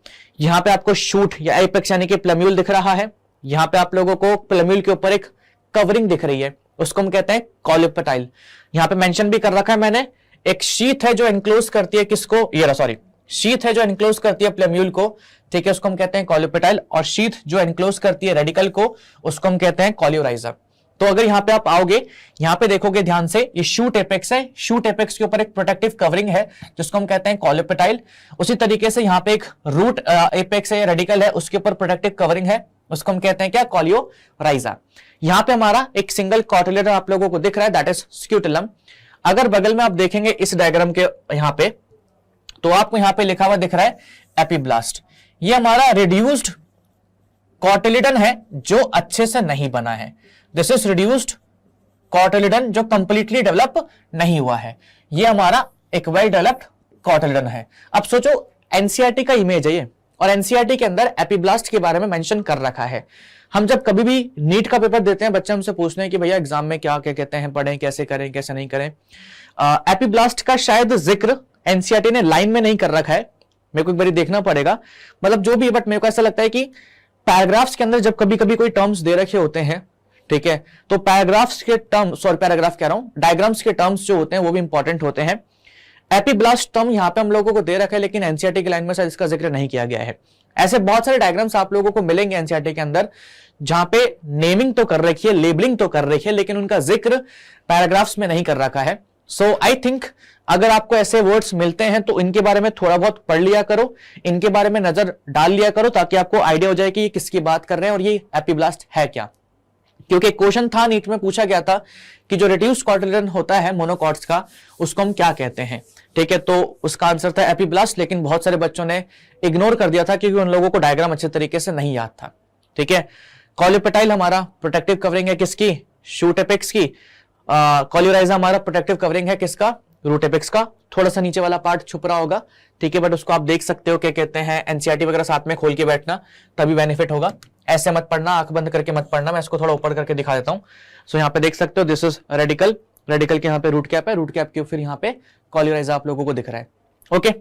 यहां पे आपको शूट या एपेक्स यानी कि प्लम्यूल दिख रहा है। यहां पे आप लोगों को प्लम्यूल के ऊपर एक कवरिंग दिख रही है, उसको हम कहते हैं कॉलिपेटाइल। यहां पे मेंशन भी कर रखा है मैंने, एक शीथ है जो एनक्लोज करती है किसको, ये सॉरी, शीथ है जो एनक्लोज करती है प्लम्यूल को, ठीक है, उसको हम कहते हैं कॉलिपेटाइल। और शीथ जो एनक्लोज करती है रेडिकल को, उसको हम कहते हैं कॉलियोराइजर। तो अगर यहां पे आप आओगे, यहां पे देखोगे ध्यान से, ये शूट एपेक्स है, शूट एपेक्स के ऊपर एक प्रोटेक्टिव कवरिंग है जिसको हम कहते हैं कॉलिपेटाइल। उसी तरीके से यहां पे एक रूट एपेक्स है, रेडिकल है, उसके ऊपर प्रोटेक्टिव कवरिंग है, उसको हम कहते हैं क्या? कॉलियोराइजा। यहां पे हमारा एक सिंगल कॉटिलिडन आप लोगों को दिख रहा है, दैट इज स्क्यूटेलम। अगर बगल में आप देखेंगे इस डायग्राम के यहां पे, तो आपको यहां पे लिखा हुआ दिख रहा है एपिब्लास्ट। ये हमारा रिड्यूस्ड कॉटिलिडन है जो अच्छे से नहीं बना है। दिस इज रिड्यूस्ड कॉटिलिडन जो कंप्लीटली डेवलप नहीं हुआ है। ये हमारा एक वेल डेवलप्ड कॉटिलिडन है। अब सोचो एनसीईआरटी का इमेज है ये, और एनसीईआरटी के अंदर एपिब्लास्ट के बारे में मेंशन कर रखा है। हम जब कभी भी नीट का पेपर देते हैं, बच्चे हमसे पूछते हैं कि भैया एग्जाम में क्या क्या कहते हैं, पढ़ें कैसे करें कैसे नहीं करें। एपिब्लास्ट का शायद जिक्र एनसीईआरटी ने लाइन में नहीं कर रखा है, मेरे को एक बार देखना पड़ेगा, मतलब जो भी, बट मेरे को ऐसा लगता है कि पैराग्राफ्स के अंदर जब कभी कभी कोई टर्म्स दे रखे होते हैं, ठीक है, तो पैराग्राफ्स के टर्म्स, सॉरी पैराग्राफ कह रहा हूं, डायग्राम्स के टर्म्स जो होते हैं वो भी इंपॉर्टेंट होते हैं। एपिब्लास्ट टर्म यहां पे हम लोगों को दे रखा है, लेकिन एनसीईआरटी की लाइन में शायद इसका जिक्र नहीं किया गया है। ऐसे बहुत सारे डायग्राम्स आप लोगों को मिलेंगे एनसीईआरटी के अंदर जहां पे नेमिंग तो कर रखी है, लेबलिंग तो कर रखी है, लेकिन उनका जिक्र पैराग्राफ्स में नहीं कर रखा है। सो आई थिंक अगर आपको ऐसे वर्ड्स मिलते हैं तो इनके बारे में थोड़ा बहुत पढ़ लिया करो, इनके बारे में नजर डाल लिया करो, ताकि आपको आइडिया हो जाए कि ये किसकी बात कर रहे हैं और ये एपिब्लास्ट है क्या। क्योंकि क्वेश्चन था नीट में, पूछा गया था कि जो रिड्यूस्ड कॉटिलिडन होता है मोनोकॉट्स का, उसको हम क्या कहते हैं, ठीक है। तो उसका आंसर था एपिब्लास्ट, लेकिन बहुत सारे बच्चों ने इग्नोर कर दिया था क्योंकि उन लोगों को डायग्राम अच्छे तरीके से नहीं याद था, ठीक है। कॉलिपेटाइल हमारा प्रोटेक्टिव कवरिंग है किसकी? शूट एपेक्स की। कॉलियोराइजा हमारा प्रोटेक्टिव कवरिंग है किसका? रूट एपेक्स का थोड़ा सा नीचे वाला पार्ट छुप रहा होगा, ठीक है, बट उसको आप देख सकते हो, क्या कहते हैं, एनसीईआरटी वगैरह साथ में खोल के बैठना, तभी बेनिफिट होगा। ऐसे मत पढ़ना, आंख बंद करके मत पढ़ना, मैं इसको थोड़ा ऊपर करके दिखा देता हूं। सो यहाँ पे देख सकते हो, दिस इज रेडिकल, रेडिकल के यहाँ पे रूट कैप है, रूट कैप के फिर यहाँ पे कॉलिराइजा आप लोगों को दिख रहा है। ओके,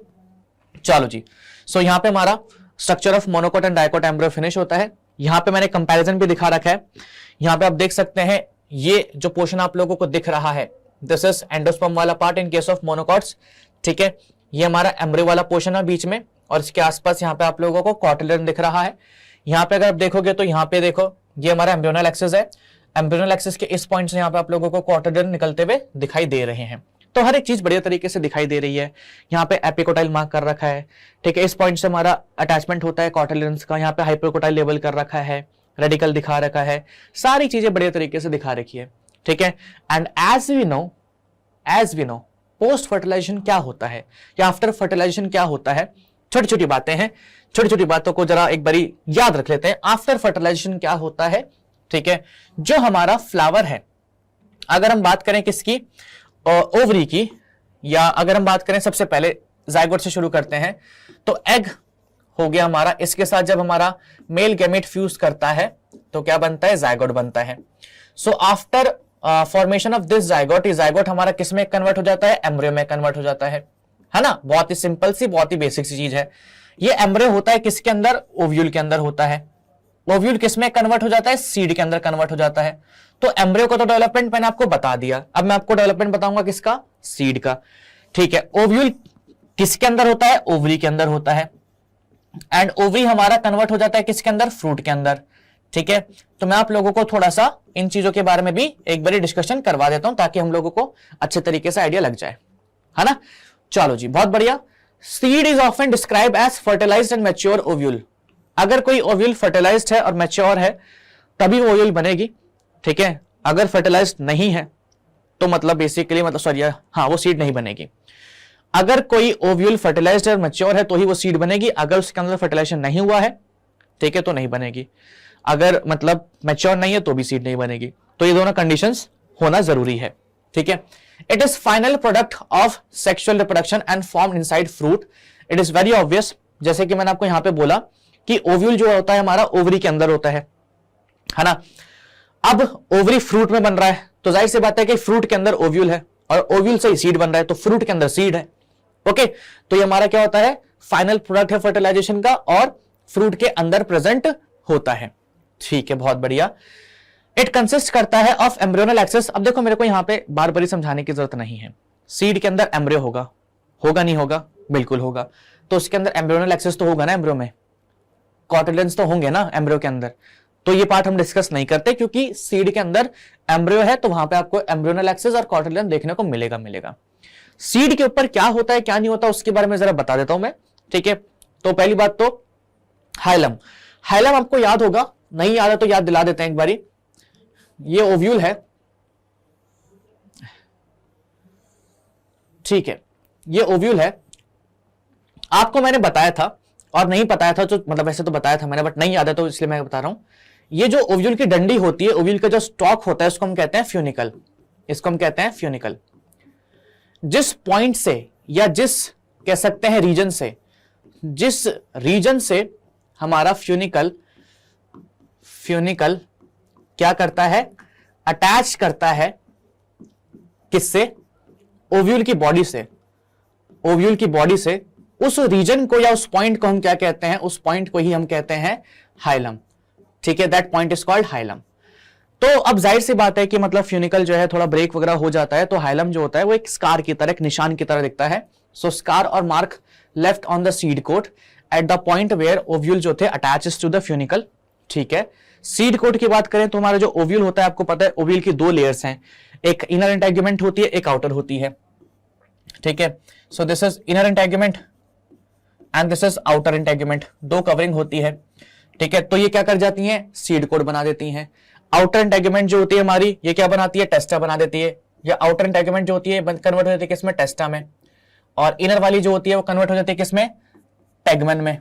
चलो जी। सो यहाँ पे हमारा structure of monocot and dicot embryo finish होता है। यहाँ पे मैंने कंपैरिजन भी दिखा रखा है। यहाँ पे आप देख सकते हैं, ये जो पोर्शन आप लोगों को दिख रहा है, दिस इज एंडोस्पर्म वाला part in case of monocots, ठीक है। ये हमारा एम्ब्रियो वाला पोर्शन है बीच में, और इसके आसपास यहाँ पे आप लोगों को कॉटिलिडन दिख रहा है। यहाँ पे अगर आप देखोगे तो यहाँ पे देखो, ये हमारा एम्ब्रियोनल एक्सिस है। एम्ब्रियोनल एक्सिस के इस पॉइंट से यहाँ पे आप लोगों को कॉटिलिडन निकलते हुए दिखाई दे रहे हैं। तो हर एक चीज बढ़िया तरीके से दिखाई दे रही है। यहाँ पे एपिकोटाइल मार्क कर रखा है, ठीक है। इस पॉइंट से हमारा अटैचमेंट होता है कॉटिलिडन्स का। यहाँ पे हाइपोकोटाइल लेबल कर रखा है, रेडिकल दिखा रखा है, सारी चीजें बढ़िया तरीके से दिखा रखी है, ठीक है। And as we know post fertilization क्या होता है या आफ्टर फर्टिलाइजेशन क्या होता है, छोटी छोटी बातें हैं, छोटी छोटी बातों को जरा एक बारी याद रख लेते हैं। आफ्टर फर्टिलाइजेशन क्या होता है, ठीक है। जो हमारा फ्लावर है, अगर हम बात करें किसकी, ओवरी की, या अगर हम बात करें सबसे पहले जाइगोट से शुरू करते हैं, तो एग हो गया हमारा। इसके साथ जब हमारा मेल गैमेट फ्यूज करता है तो क्या बनता है, जाइगोट बनता है। So after formation of this zygote, ये जाइगोट हमारा किस में कन्वर्ट हो जाता है, एम्ब्रियो में कन्वर्ट हो जाता है ना। बहुत ही सिंपल सी, बहुत ही बेसिक सी चीज है। ये एम्ब्रियो होता है किसके अंदर, ओव्यूल के अंदर होता है। ओव्यूल किस में कन्वर्ट हो जाता है, सीड के अंदर कन्वर्ट हो जाता है। तो एम्ब्रियो का तो डेवलपमेंट मैंने आपको बता दिया, अब मैं आपको डेवलपमेंट बताऊंगा किसका, सीड का, ठीक है। ओव्यूल किसके अंदर होता है, ओवरी के अंदर होता है। एंड ओवरी हमारा कन्वर्ट हो जाता है किसके अंदर, फ्रूट के अंदर, ठीक है। तो मैं आप लोगों को थोड़ा सा इन चीजों के बारे में भी एक बार डिस्कशन करवा देता हूं, ताकि हम लोगों को अच्छे तरीके से आइडिया लग जाए, है ना। चलो जी, बहुत बढ़िया। Seed is often describe as fertilized and mature ovule. अगर कोई ओव्यूल फर्टिलाइज्ड है और मैच्योर है तभी ओव्यूल बनेगी, ठीक है। अगर फर्टिलाइज्ड नहीं है तो मतलब बेसिकली, मतलब सॉरी, हाँ, वो सीड नहीं बनेगी। अगर कोई ओव्यूल फर्टिलाइज्ड और मैच्योर है तो ही वो सीड बनेगी। अगर उसके अंदर फर्टिलाइजेशन नहीं हुआ है, ठीक है, तो नहीं बनेगी। अगर मतलब मैच्योर नहीं है तो भी सीड नहीं बनेगी। तो ये दोनों कंडीशंस होना जरूरी है, ठीक है। It is final product of sexual reproduction and form inside fruit. It is very obvious, जैसे कि मैंने आपको यहां पे बोला कि ओव्यूल जो होता है हमारा ओवरी के अंदर होता है ना। अब ओवरी फ्रूट में बन रहा है तो जाहिर सी बात है कि फ्रूट के अंदर ओव्यूल है, और ओव्यूल से ही सीड बन रहा है तो फ्रूट के अंदर सीड है। ओके, तो ये हमारा क्या होता है, फाइनल प्रोडक्ट है फर्टिलाइजेशन का, और फ्रूट के अंदर प्रेजेंट होता है, ठीक है। बहुत बढ़िया। इट कंसिस्ट करता है ऑफ एम्ब्रियोनल एक्सिस। अब देखो, मेरे को यहां पे बार बार समझाने की जरूरत नहीं है। सीड के अंदर एम्ब्रियो होगा नहीं होगा, बिल्कुल होगा। तो उसके अंदर एम्ब्रियोनल एक्सिस तो होगा ना, एम्ब्रियो में कॉटिलिडन्स तो होंगे ना एम्ब्रियो के अंदर। तो ये पार्ट हम डिस्कस नहीं करते, क्योंकि सीड के अंदर एम्ब्रियो है तो वहां पे आपको एम्ब्रियोनल एक्सिस और कॉटिलिडन देखने को मिलेगा। सीड के ऊपर क्या होता है क्या नहीं होता उसके बारे में जरा बता देता हूं मैं, ठीक है। तो पहली बात तो हाइलम। हाइलम आपको याद होगा, नहीं याद है तो याद दिला देते हैं एक बारी। ये ओव्यूल है, ठीक है, ये ओव्यूल है। आपको मैंने बताया था, और नहीं बताया था तो मतलब वैसे तो बताया था मैंने, बट नहीं याद है तो इसलिए मैं बता रहा हूं। ये जो ओव्यूल की डंडी होती है, ओव्यूल का जो स्टॉक होता है, उसको हम कहते हैं फ्यूनिकल। इसको हम कहते हैं फ्यूनिकल। जिस पॉइंट से या जिस कह सकते हैं रीजन से, जिस रीजन से हमारा फ्यूनिकल क्या करता है, अटैच करता है किससे, ओव्यूल की बॉडी से। ओव्यूल की बॉडी से उस रीजन को या उस पॉइंट को हम क्या कहते हैं, उस पॉइंट को ही हम कहते हैं हाइलम, ठीक है। That point is called hilum. तो अब जाहिर सी बात है कि मतलब फ्यूनिकल जो है थोड़ा ब्रेक वगैरह हो जाता है, तो हाइलम जो होता है वो एक स्कार की तरह, एक निशान की तरह दिखता है। सो स्कार और mark left on the seed coat at the point where ovule जो थे अटैचेस टू द फ्यूनिकल, ठीक है। सीड कोट की बात करें तो हमारा जो ओव्यूल होता है, आपको पता है ओव्यूल की दो लेयर्स हैं, एक इनर इंटेगुमेंट होती है, एक आउटर होती है, ठीक है। सो this is inner integument and this is outer integument, दो कवरिंग होती है, ठीक है। तो ये क्या कर जाती हैं, सीड कोट बना देती हैं। आउटर इंटेगुमेंट जो होती है हमारी, ये क्या बनाती है, टेस्टा बना देती है। या आउटर इंटेगुमेंट जो होती है कन्वर्ट हो जाती है किसमें, टेस्टा में। और इनर वाली जो होती है वो कन्वर्ट हो जाती है किसमें, टेगमन में।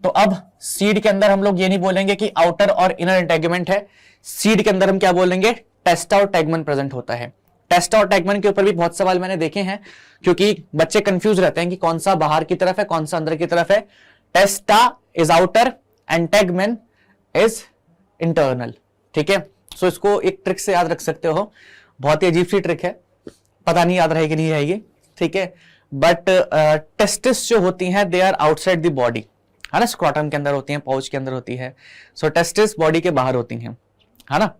तो अब सीड के अंदर हम लोग ये नहीं बोलेंगे कि आउटर और इनर इंटेगुमेंट है, सीड के अंदर हम क्या बोलेंगे, टेस्टा और टेगमन प्रेजेंट होता है। टेस्टा और टैगमन के ऊपर भी बहुत सवाल मैंने देखे हैं, क्योंकि बच्चे कंफ्यूज रहते हैं कि कौन सा बाहर की तरफ है कौन सा अंदर की तरफ है। Testa is outer and tegmen is internal, ठीक है। सो इसको एक ट्रिक से याद रख सकते हो, बहुत ही अजीब सी ट्रिक है, पता नहीं याद रहेगी नहीं रहेगी, ठीक है। बट टेस्टिस जो होती हैं they are outside the body, है ना, स्क्रॉटम के अंदर होती हैं, पाउच के अंदर होती है। सो टेस्टिस बॉडी के बाहर होती हैं, है ना।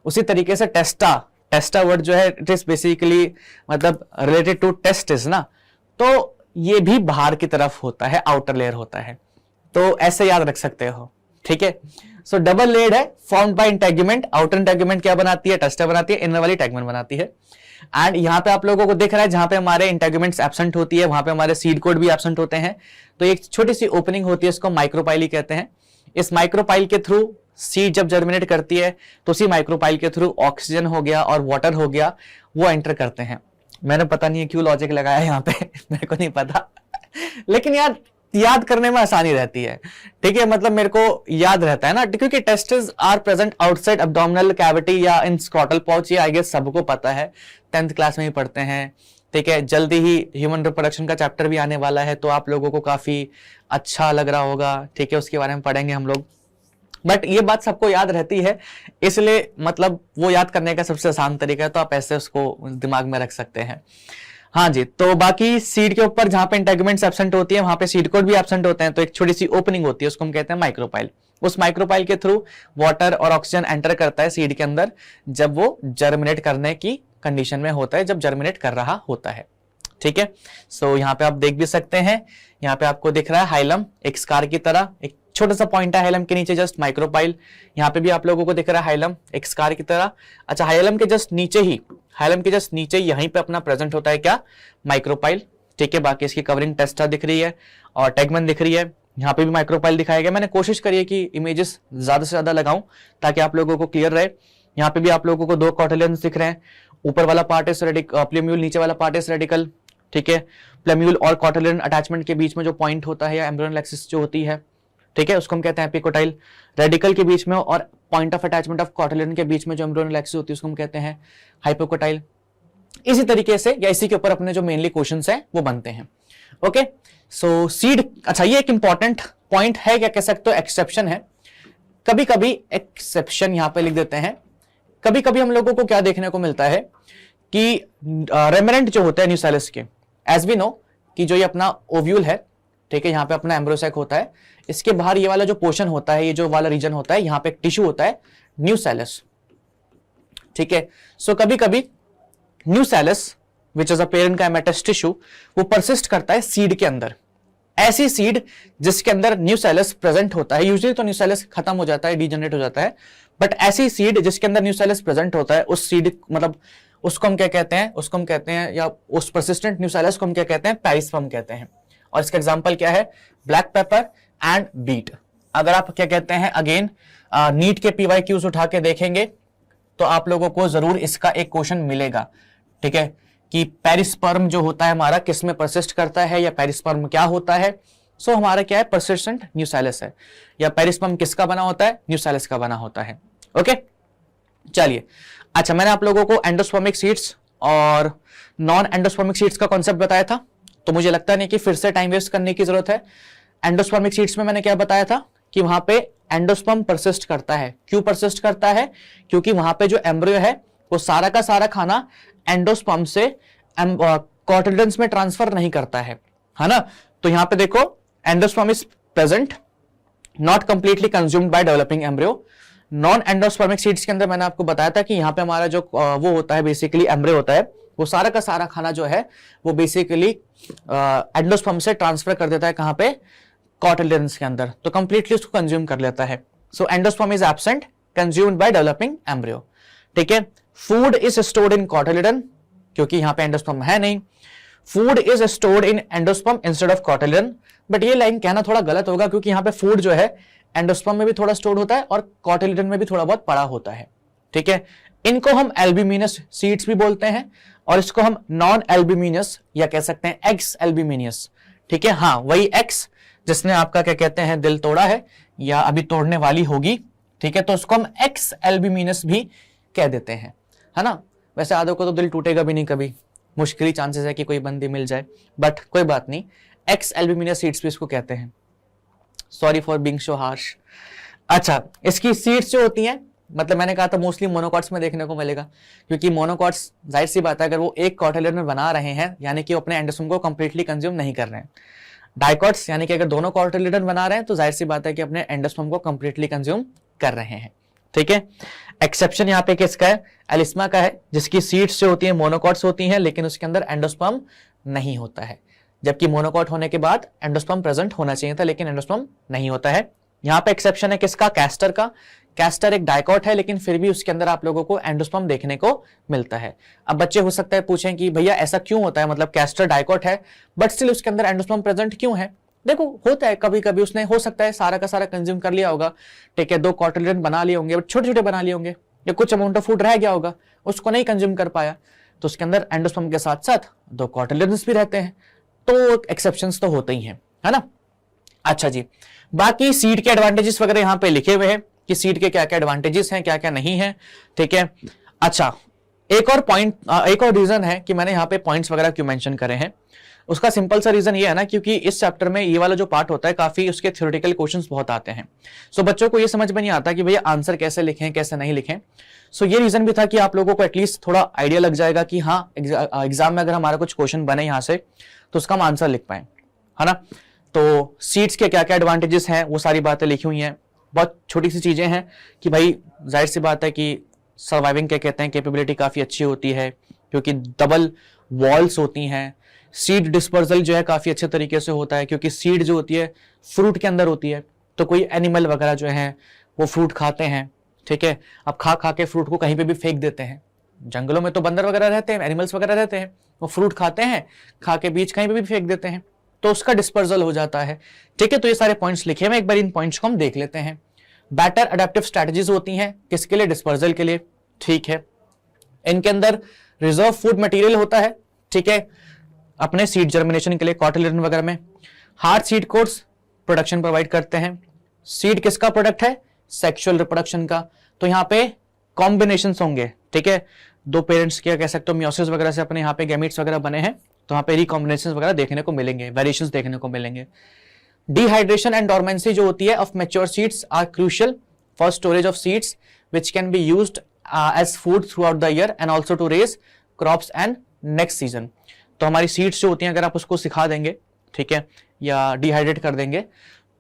उसी तरीके से टेस्टा वर्ड जो है इट इज बेसिकली मतलब रिलेटेड टू टेस्टिस ना, तो ये भी बाहर की तरफ होता है, आउटर लेयर होता है, तो ऐसे याद रख सकते हो, ठीक है। सो डबल लेयर्ड है, formed by integument. Outer integument क्या बनाती है, टेस्टा बनाती है, इनर वाली टैगमन बनाती है। एंड यहां पे आप लोगों को दिख रहा है जहां पे हमारे इंटेगुमेंट्स एब्सेंट होती है वहां पे हमारे सीड कोड भी एब्सेंट होते हैं, तो एक छोटी सी ओपनिंग होती है, इसको माइक्रोपाइल कहते हैं। इस माइक्रोपाइल के थ्रू सीड जब जर्मिनेट करती है तो उसी माइक्रोपाइल के थ्रू ऑक्सीजन हो गया और वाटर हो गया वो एंटर करते हैं। मैंने पता नहीं है क्यों लॉजिक लगाया यहाँ पे मेरे को नहीं पता लेकिन याद करने में आसानी रहती है, ठीक है, मतलब मेरे को याद रहता है ना, क्योंकि testis are present outside abdominal cavity या इन स्क्रॉटल पाउच, ये आई गेस सबको पता है, 10th क्लास में ही पढ़ते हैं, ठीक है। जल्दी ही ह्यूमन रिप्रोडक्शन का चैप्टर भी आने वाला है, तो आप लोगों को काफी अच्छा लग रहा होगा, ठीक है, उसके बारे में पढ़ेंगे हम लोग। बट ये बात सबको याद रहती है, इसलिए मतलब वो याद करने का सबसे आसान तरीका है, तो आप ऐसे उसको दिमाग में रख सकते हैं। हाँ जी, तो बाकी सीड के ऊपर जहां पे इंटेगुमेंट्स एब्सेंट होती है वहां पे सीड कोड भी एब्सेंट होते हैं, तो एक छोटी सी ओपनिंग होती है, उसको हम कहते हैं माइक्रोपाइल। उस माइक्रोपाइल के थ्रू वाटर और ऑक्सीजन एंटर करता है सीड के अंदर जब वो जर्मिनेट करने की कंडीशन में होता है, जब जर्मिनेट कर रहा होता है, ठीक है। सो यहाँ पे आप देख भी सकते हैं, यहाँ पे आपको दिख रहा है हाइलम एक स्कार की तरह, एक छोटा सा पॉइंट है हाइलम के नीचे जस्ट माइक्रोपाइल। यहाँ पे भी आप लोगों को दिख रहा है हाइलम एक स्कार की तरह। अच्छा, हाइलम के जस्ट नीचे ही यहीं पे अपना प्रेजेंट होता है क्या, माइक्रोपाइल, ठीक है। बाकी इसकी कवरिंग टेस्टा दिख रही है और टैगमन दिख रही है, यहाँ पे भी माइक्रोपाइल दिखाया गया। मैंने कोशिश करी है कि इमेजेस ज्यादा से ज्यादा लगाऊं ताकि आप लोगों को क्लियर रहे। यहाँ पे भी आप लोगों को 2 कॉटिलियंस दिख रहे हैं, ऊपर वाला पार्ट इज प्लेम्यूल, नीचे वाला पार्ट इज रेडिकल, ठीक है। प्लेम्यूल और कॉटिलियन अटैचमेंट के बीच में जो पॉइंट होता है या एम्ब्रियोनल एक्सिस जो होती है, ठीक है, उसको हम कहते हैं एपिकोटाइल। रेडिकल के बीच में और point of attachment of Kautilyan के बीच में जो एम्ब्रियोनल एक्सिस होती है उसको हम कहते हैं हाइपोकोटाइल। इसी तरीके से या इसी के ऊपर अपने जो मेनली क्वेश्चंस हैं वो बनते हैं। ओके, सो सीड, अच्छा ये एक इंपॉर्टेंट पॉइंट है, क्या कह सकते हो एक्सेप्शन है। कभी कभी एक्सेप्शन यहां पे लिख देते हैं, कभी कभी हम लोगों को क्या देखने को मिलता है कि रेमिनेंट जो होता है न्यूसेलस के, एज वी नो कि जो ये अपना ओव्यूल है, ठीक है, यहाँ पे अपना एम्ब्रोसैक होता है, इसके बाहर ये वाला जो पोर्शन होता है, ये जो वाला रीजन होता है, यहाँ पे एक टिश्यू होता है न्यूसेलस, ठीक है। सो कभी कभी nucellus which is a parenchymatous tissue वो परसिस्ट करता है सीड के अंदर। ऐसी सीड जिसके अंदर न्यूसेलस प्रेजेंट होता है, यूजुअली तो न्यूसेलस खत्म हो जाता है, डीजनरेट हो जाता है, बट ऐसी सीड जिसके अंदर न्यूसेलस प्रेजेंट होता है, उस सीड मतलब उसको हम क्या कहते हैं, उसको हम कहते हैं, या उस परसिस्टेंट न्यूसेलस को हम क्या कहते हैं, पेरिस्पर्म कहते हैं। और इसका एग्जांपल क्या है, ब्लैक पेपर एंड बीट। अगर आप क्या कहते हैं अगेन नीट के PYQs उठा के देखेंगे तो आप लोगों को जरूर इसका एक क्वेश्चन मिलेगा, ठीक है, कि पेरिस्पर्म जो होता है हमारा किस में परसिस्ट करता है, या पेरिस्पर्म क्या होता है। सो हमारा क्या है, परसिस्टेंट न्यूसेलस है, या पेरिस्पर्म किसका बना होता है, न्यूसेलस का बना होता है। ओके, चलिए, अच्छा मैंने आप लोगों को एंडोस्पर्मिक सीड्स और नॉन एंडोस्पर्मिक सीड्स का कॉन्सेप्ट बताया था, तो मुझे लगता नहीं कि फिर से टाइम वेस्ट करने की जरूरत है। एंडोस्पर्मिक सीड्स में मैंने क्या बताया था कि वहां पे एंडोस्पर्म परसिस्ट करता है। क्यों परसिस्ट करता है, क्योंकि वहां पे जो एम्ब्रियो है वो सारा का सारा खाना एंडोस्पर्म से कॉटिलिडन्स में ट्रांसफर नहीं करता है ना। तो यहां पे देखो endosperm is present, not completely consumed by developing embryo. Non endospermic seeds के अंदर मैंने आपको बताया था कि यहाँ पे हमारा जो वो होता है बेसिकली एम्ब्रियो होता है, वो सारा का सारा खाना जो है वो बेसिकली एंडोस्पर्म से ट्रांसफर कर देता है कहां पे, कॉटिलिडन्स के अंदर, तो कंप्लीटली उसको कंज्यूम कर लेता है। So endosperm is absent, consumed by developing embryo, ठीक है। Food is stored in cotyledon, क्योंकि यहां पे एंडोस्पर्म है नहीं। Food is stored in endosperm instead of cotyledon, but ये लाइन कहना थोड़ा गलत होगा, क्योंकि यहां पे फूड जो है एंडोस्पर्म में भी थोड़ा स्टोर्ड होता है और कॉटिलिडन में भी थोड़ा बहुत पड़ा होता है, ठीक है। इनको हम एल्ब्यूमिनस सीड्स भी बोलते हैं, और इसको हम नॉन एल्ब्यूमिनस या कह सकते हैं एक्स एल्ब्यूमिनियस, ठीक है। हाँ, वही एक्स जिसने आपका क्या कहते हैं दिल तोड़ा है या अभी तोड़ने वाली होगी, ठीक है, तो उसको हम एक्स एल्ब्यूमिनस भी कह देते हैं, है ना। वैसे आधों को तो दिल टूटेगा भी नहीं कभी, मुश्किल ही चांसेस है कि कोई बंदी मिल जाए, बट कोई बात नहीं। एक्स एल्ब्यूमिना सीड्स भी इसको कहते हैं। Sorry for being so harsh. अच्छा, इसकी सीड्स जो होती हैं, मतलब मैंने कहा था मोस्टली मोनोकॉट्स में देखने को मिलेगा, क्योंकि मोनोकॉट्स जाहिर सी बात है अगर वो एक कॉटिलिडन में बना रहे हैं यानी कि वो अपने एंडोस्पर्म को कंप्लीटली कंज्यूम नहीं कर रहे हैं। डाइकॉट्स यानी कि अगर दोनों कॉटिलिडन बना रहे हैं तो जाहिर सी बात है कि अपने एंडोस्पर्म को कंप्लीटली कंज्यूम कर रहे हैं। ठीक है, एक्सेप्शन यहाँ पे किसका है? एलिस्मा का है, जिसकी सीड्स जो होती है मोनोकॉट्स होती हैं लेकिन उसके अंदर एंडोस्पर्म नहीं होता है, जबकि मोनोकॉट होने के बाद एंडोस्पर्म प्रेजेंट होना चाहिए था लेकिन एंडोस्पर्म नहीं होता है। यहाँ पे एक्सेप्शन है किसका? कैस्टर का। कैस्टर एक डाइकॉट है लेकिन फिर भी उसके अंदर आप लोगों को एंडोस्पर्म देखने को मिलता है। अब बच्चे हो सकता है पूछें कि भैया ऐसा क्यों होता है, मतलब कैस्टर डाइकॉट है बट स्टिल उसके अंदर एंडोस्पर्म प्रेजेंट क्यों है? देखो होता है कभी कभी, उसने हो सकता है सारा का सारा कंज्यूम कर लिया होगा, ठीक है, 2 कॉटिलिडन बना लिए होंगे, छोटे छोटे बना लिए होंगे, या कुछ अमाउंट ऑफ फूड रह गया होगा, उसको नहीं कंज्यूम कर पाया, तो उसके अंदर एंडोस्पर्म के साथ साथ 2 कॉटिलिडन्स भी रहते हैं, तो एक्सेप्शंस तो होते ही हैं, है ना। अच्छा जी, बाकी सीड के एडवांटेजेस वगैरह यहाँ पे लिखे हुए हैं कि सीड के क्या क्या एडवांटेजेस हैं, क्या क्या नहीं है। ठीक है, अच्छा एक और पॉइंट, एक और रीजन है कि मैंने यहाँ पे पॉइंट्स वगैरह क्यों मेंशन करे हैं, उसका सिंपल सा रीजन ये है ना, क्योंकि इस चैप्टर में ये वाला जो पार्ट होता है काफी उसके थ्योरेटिकल क्वेश्चंस बहुत आते हैं। सो बच्चों को ये समझ में नहीं आता कि भैया आंसर कैसे लिखें कैसे नहीं लिखें। सो ये रीजन भी था कि आप लोगों को एटलीस्ट थोड़ा आइडिया लग जाएगा कि हाँ एग्जाम में अगर हमारा कुछ क्वेश्चन बने यहाँ से तो उसका हम आंसर लिख पाए, है ना। तो सीड्स के क्या क्या एडवांटेजेस हैं वो सारी बातें लिखी हुई हैं, बहुत छोटी सी चीजें हैं कि भाई जाहिर सी बात है कि सर्वाइविंग क्या कहते हैं कैपेबिलिटी काफी अच्छी होती है क्योंकि डबल वॉल्स होती हैं। सीड डिस्पर्सल जो है काफी अच्छे तरीके से होता है क्योंकि सीड जो होती है फ्रूट के अंदर होती है, तो कोई एनिमल वगैरह जो है वो फ्रूट खाते हैं, ठीक है। अब खा खा के फ्रूट को कहीं पे भी फेंक देते हैं, जंगलों में तो बंदर वगैरह रहते हैं, एनिमल्स वगैरह रहते हैं, वो फ्रूट खाते हैं, खा के बीच कहीं पे भी फेंक देते हैं, तो उसका डिस्पर्सल हो जाता है। ठीक है, तो ये सारे पॉइंट्स लिखे हैं, एक बार इन पॉइंट्स को हम देख लेते हैं। बेटर अडेप्टिव स्ट्रेटजीज होती हैं किसके लिए? डिस्पर्सल के लिए। ठीक है, इनके अंदर रिजर्व फूड मटेरियल होता है, ठीक है, अपने सीड जर्मिनेशन के लिए कॉटिलिडन वगैरह में। Hard seed quotes production provide करते हैं। सीड किसका प्रोडक्ट है? सेक्सुअल रिप्रोडक्शन का। तो यहाँ पे कॉम्बिनेशन होंगे, ठीक है, 2 पेरेंट्स क्या कह सकते हो मियोसिस वगैरह से अपने यहाँ पे गैमीट्स वगैरह बने हैं, तो यहाँ पे रिकॉम्बिनेशन वगैरह देखने को मिलेंगे, वेरिएशंस देखने को मिलेंगे। डिहाइड्रेशन एंड डोरमेंसी जो होती है of mature seeds are crucial for storage of seeds which can be used as food throughout the year and also to raise crops and next season. तो हमारी सीड्स जो होती हैं अगर आप उसको सिखा देंगे, ठीक है, या डिहाइड्रेट कर देंगे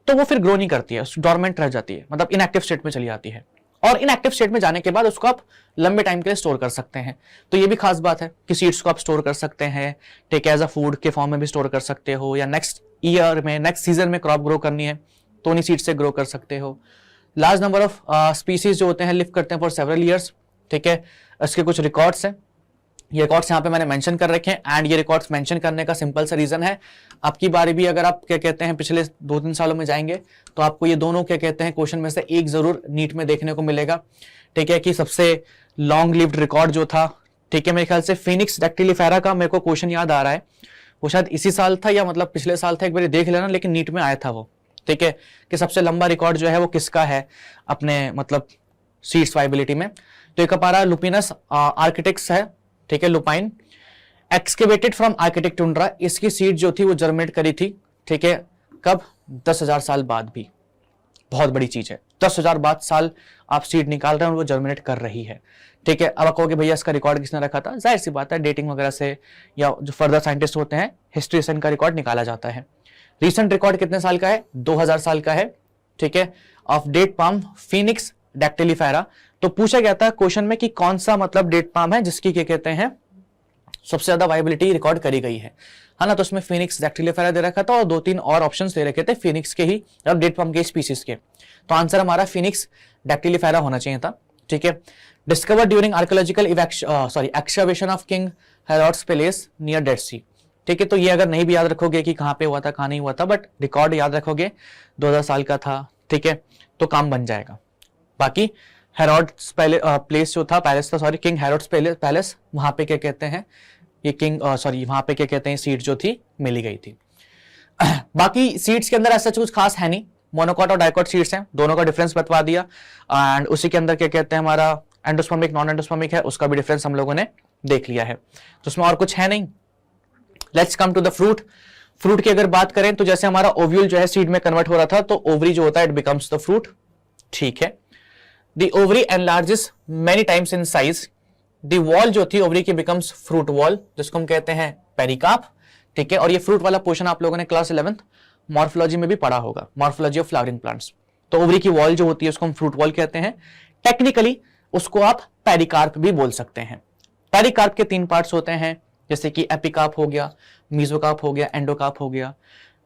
तो वो फिर ग्रो नहीं करती है, डोरमेंट रह जाती है, मतलब इनएक्टिव स्टेट में चली जाती है, और इनएक्टिव स्टेट में जाने के बाद उसको आप लंबे टाइम के लिए स्टोर कर सकते हैं। तो ये भी खास बात है कि सीड्स को आप स्टोर कर सकते हैं, ठीक है, एज अ फूड के फॉर्म में भी स्टोर कर सकते हो, या नेक्स्ट ईयर में नेक्स्ट सीजन में क्रॉप ग्रो करनी है तो उन्हीं सीड्स से ग्रो कर सकते हो। लार्ज नंबर ऑफ स्पीसीज जो होते हैं लिव करते हैं फॉर सेवरल ईयर्स, ठीक है, इसके कुछ रिकॉर्ड्स हैं, ये रिकॉर्ड्स यहाँ पे मैंने मेंशन कर रखे हैं। एंड ये रिकॉर्ड्स मेंशन करने का सिंपल सा रीजन है, आपकी बारी भी अगर आप क्या कहते हैं पिछले 2-3 सालों में जाएंगे तो आपको ये दोनों क्या कहते हैं क्वेश्चन में से एक जरूर नीट में देखने को मिलेगा, ठीक है, कि सबसे लॉन्ग लिव्ड रिकॉर्ड जो था, ठीक है, मेरे ख्याल से फिनिक्स डैक्टिलिफेरा का मेरे को क्वेश्चन याद आ रहा है, वो शायद इसी साल था या मतलब पिछले साल था, एक बार देख लेना, लेकिन नीट में आया था वो, ठीक है, कि सबसे लंबा रिकॉर्ड जो है वो किसका है अपने मतलब सीड्स वाइबिलिटी में। तो एक हमारा लुपिनस आर्किटेक्ट्स है, ठीक है, लुपाइन एक्सकेवेटेड फ्रॉम आर्किटेक्ट टुंड्रा, इसकी सीड जो थी वो जर्मिनेट करी थी, ठीक है, कब? 10,000 साल बाद भी, बहुत बड़ी चीज है, 10,000 साल आप सीड निकाल रहे हैं और वो जर्मिनेट कर रही है, ठीक है। अब आप कहोगे भैया इसका रिकॉर्ड किसने रखा था? जाहिर सी बात है डेटिंग वगैरह से या जो फर्दर साइंटिस्ट होते हैं हिस्ट्री से इनका रिकॉर्ड निकाला जाता है। रिसेंट रिकॉर्ड कितने साल का है? 2000 साल का है, ठीक है, ऑफ डेट पाम फिनिक्स डैक्टिलिफेरा। तो पूछा गया था क्वेश्चन में कि कौन सा मतलब डेट पाम है जिसकी क्या कहते हैं सबसे ज्यादा वाइबिलिटी रिकॉर्ड करी गई है ना। तो उसमें फिनिक्स डैक्टिलिफेरा दे रखा था और 2-3 और ऑप्शंस दे रखे थे फिनिक्स के ही और डेट पाम के स्पीसीज के, तो आंसर हमारा फिनिक्स डैक्टिलिफेरा होना चाहिए था, ठीक है। Discovered during archaeological excavation of king Herod's palace near Dead Sea, ठीक है। तो ये अगर नहीं भी याद रखोगे कि कहां पे हुआ था कहां नहीं हुआ था, बट रिकॉर्ड याद रखोगे 2000 साल का था, ठीक है, तो काम बन जाएगा। बाकी हेरोड्स प्लेस जो था, पैलेस था, सॉरी, किंग हेरोड्स पैलेस, वहां पे क्या कहते हैं ये किंग वहां पे क्या कहते हैं सीट जो थी मिली गई थी। बाकी सीड्स के अंदर ऐसा कुछ खास है नहीं, मोनोकॉट और डाइकॉट सीड्स हैं, दोनों का डिफरेंस बता दिया। एंड उसी के अंदर क्या कहते हैं हमारा एंडोस्पर्मिक नॉन एंडोस्पर्मिक है, उसका भी डिफरेंस हम लोगों ने देख लिया है, तो उसमें और कुछ है नहीं। Let's come to the fruit. Fruit की अगर बात करें तो जैसे हमारा ओव्यूल जो है सीड में कन्वर्ट हो रहा था, तो ओवरी जो होता है इट बिकम्स द फ्रूट, ठीक है। The ovary enlarges many times in size, the wall जो थी ओवरी की बिकम्स फ्रूट वॉल, जिसको हम कहते हैं पेरिकार्प, ठीक है। और ये फ्रूट वाला पोर्शन आप लोगों ने क्लास 11th मॉर्फोलॉजी में भी पढ़ा होगा, मॉर्फोलॉजी ऑफ फ्लावरिंग प्लांट्स। तो ओवरी की वॉल जो होती है उसको हम फ्रूट वॉल कहते हैं। टेक्निकली उसको आप पेरिकार्प भी बोल सकते हैं। पेरिकार्प के 3 पार्ट्स होते हैं, जैसे कि एपिकार्प हो गया, मीजोकार्प हो गया, एंडोकार्प हो गया।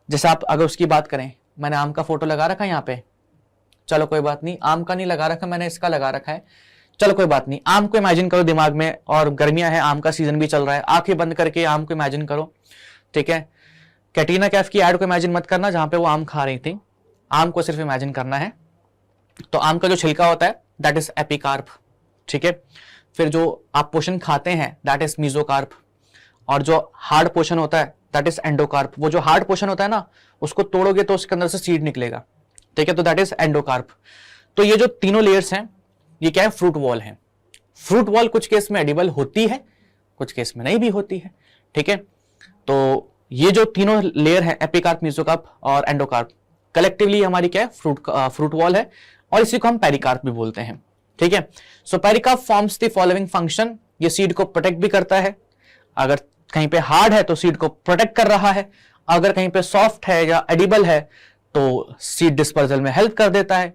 जैसे आप अगर उसकी बात करें, मैंने आम का फोटो लगा रखा है यहाँ पे, चलो कोई बात नहीं, आम का नहीं लगा रखा, मैंने इसका लगा रखा है, चलो कोई बात नहीं। आम को इमेजिन करो दिमाग में, और गर्मियां हैं, आम का सीजन भी चल रहा है, आंखें बंद करके आम को इमेजिन करो, ठीक है। कैटरीना कैफ की एड को इमेजिन मत करना जहां पे वो आम खा रही थी, आम को सिर्फ इमेजिन करना है। तो आम का जो छिलका होता है दैट इज एपिकार्प, ठीक है। फिर जो आप पोर्शन खाते हैं दैट इज मीजोकार्प, और जो हार्ड पोर्शन होता है दैट इज एंडोकार्प। वो जो हार्ड पोर्शन होता है ना, उसको तोड़ोगे तो उसके अंदर से सीड निकलेगा, ठीक है, तो दैट इज एंडोकार्प। तो ये जो तीनों लेयर्स हैं ये क्या है, फ्रूट वॉल है। फ्रूट वॉल कुछ केस में एडिबल होती है, कुछ केस में नहीं भी होती है, ठीक है। तो ये जो तीनों लेयर है एपिकार्प, मीजोकार्प और एंडोकार्प, कलेक्टिवली हमारी क्या है, फ्रूट वॉल है, और इसी को हम पेरिकार्प भी बोलते हैं, ठीक है। So pericarp forms the following function, ये सीड को प्रोटेक्ट भी करता है, अगर कहीं पे हार्ड है तो सीड को प्रोटेक्ट कर रहा है, अगर कहीं पे सॉफ्ट है या एडिबल है तो सीड डिस्पर्सल में हेल्प कर देता है।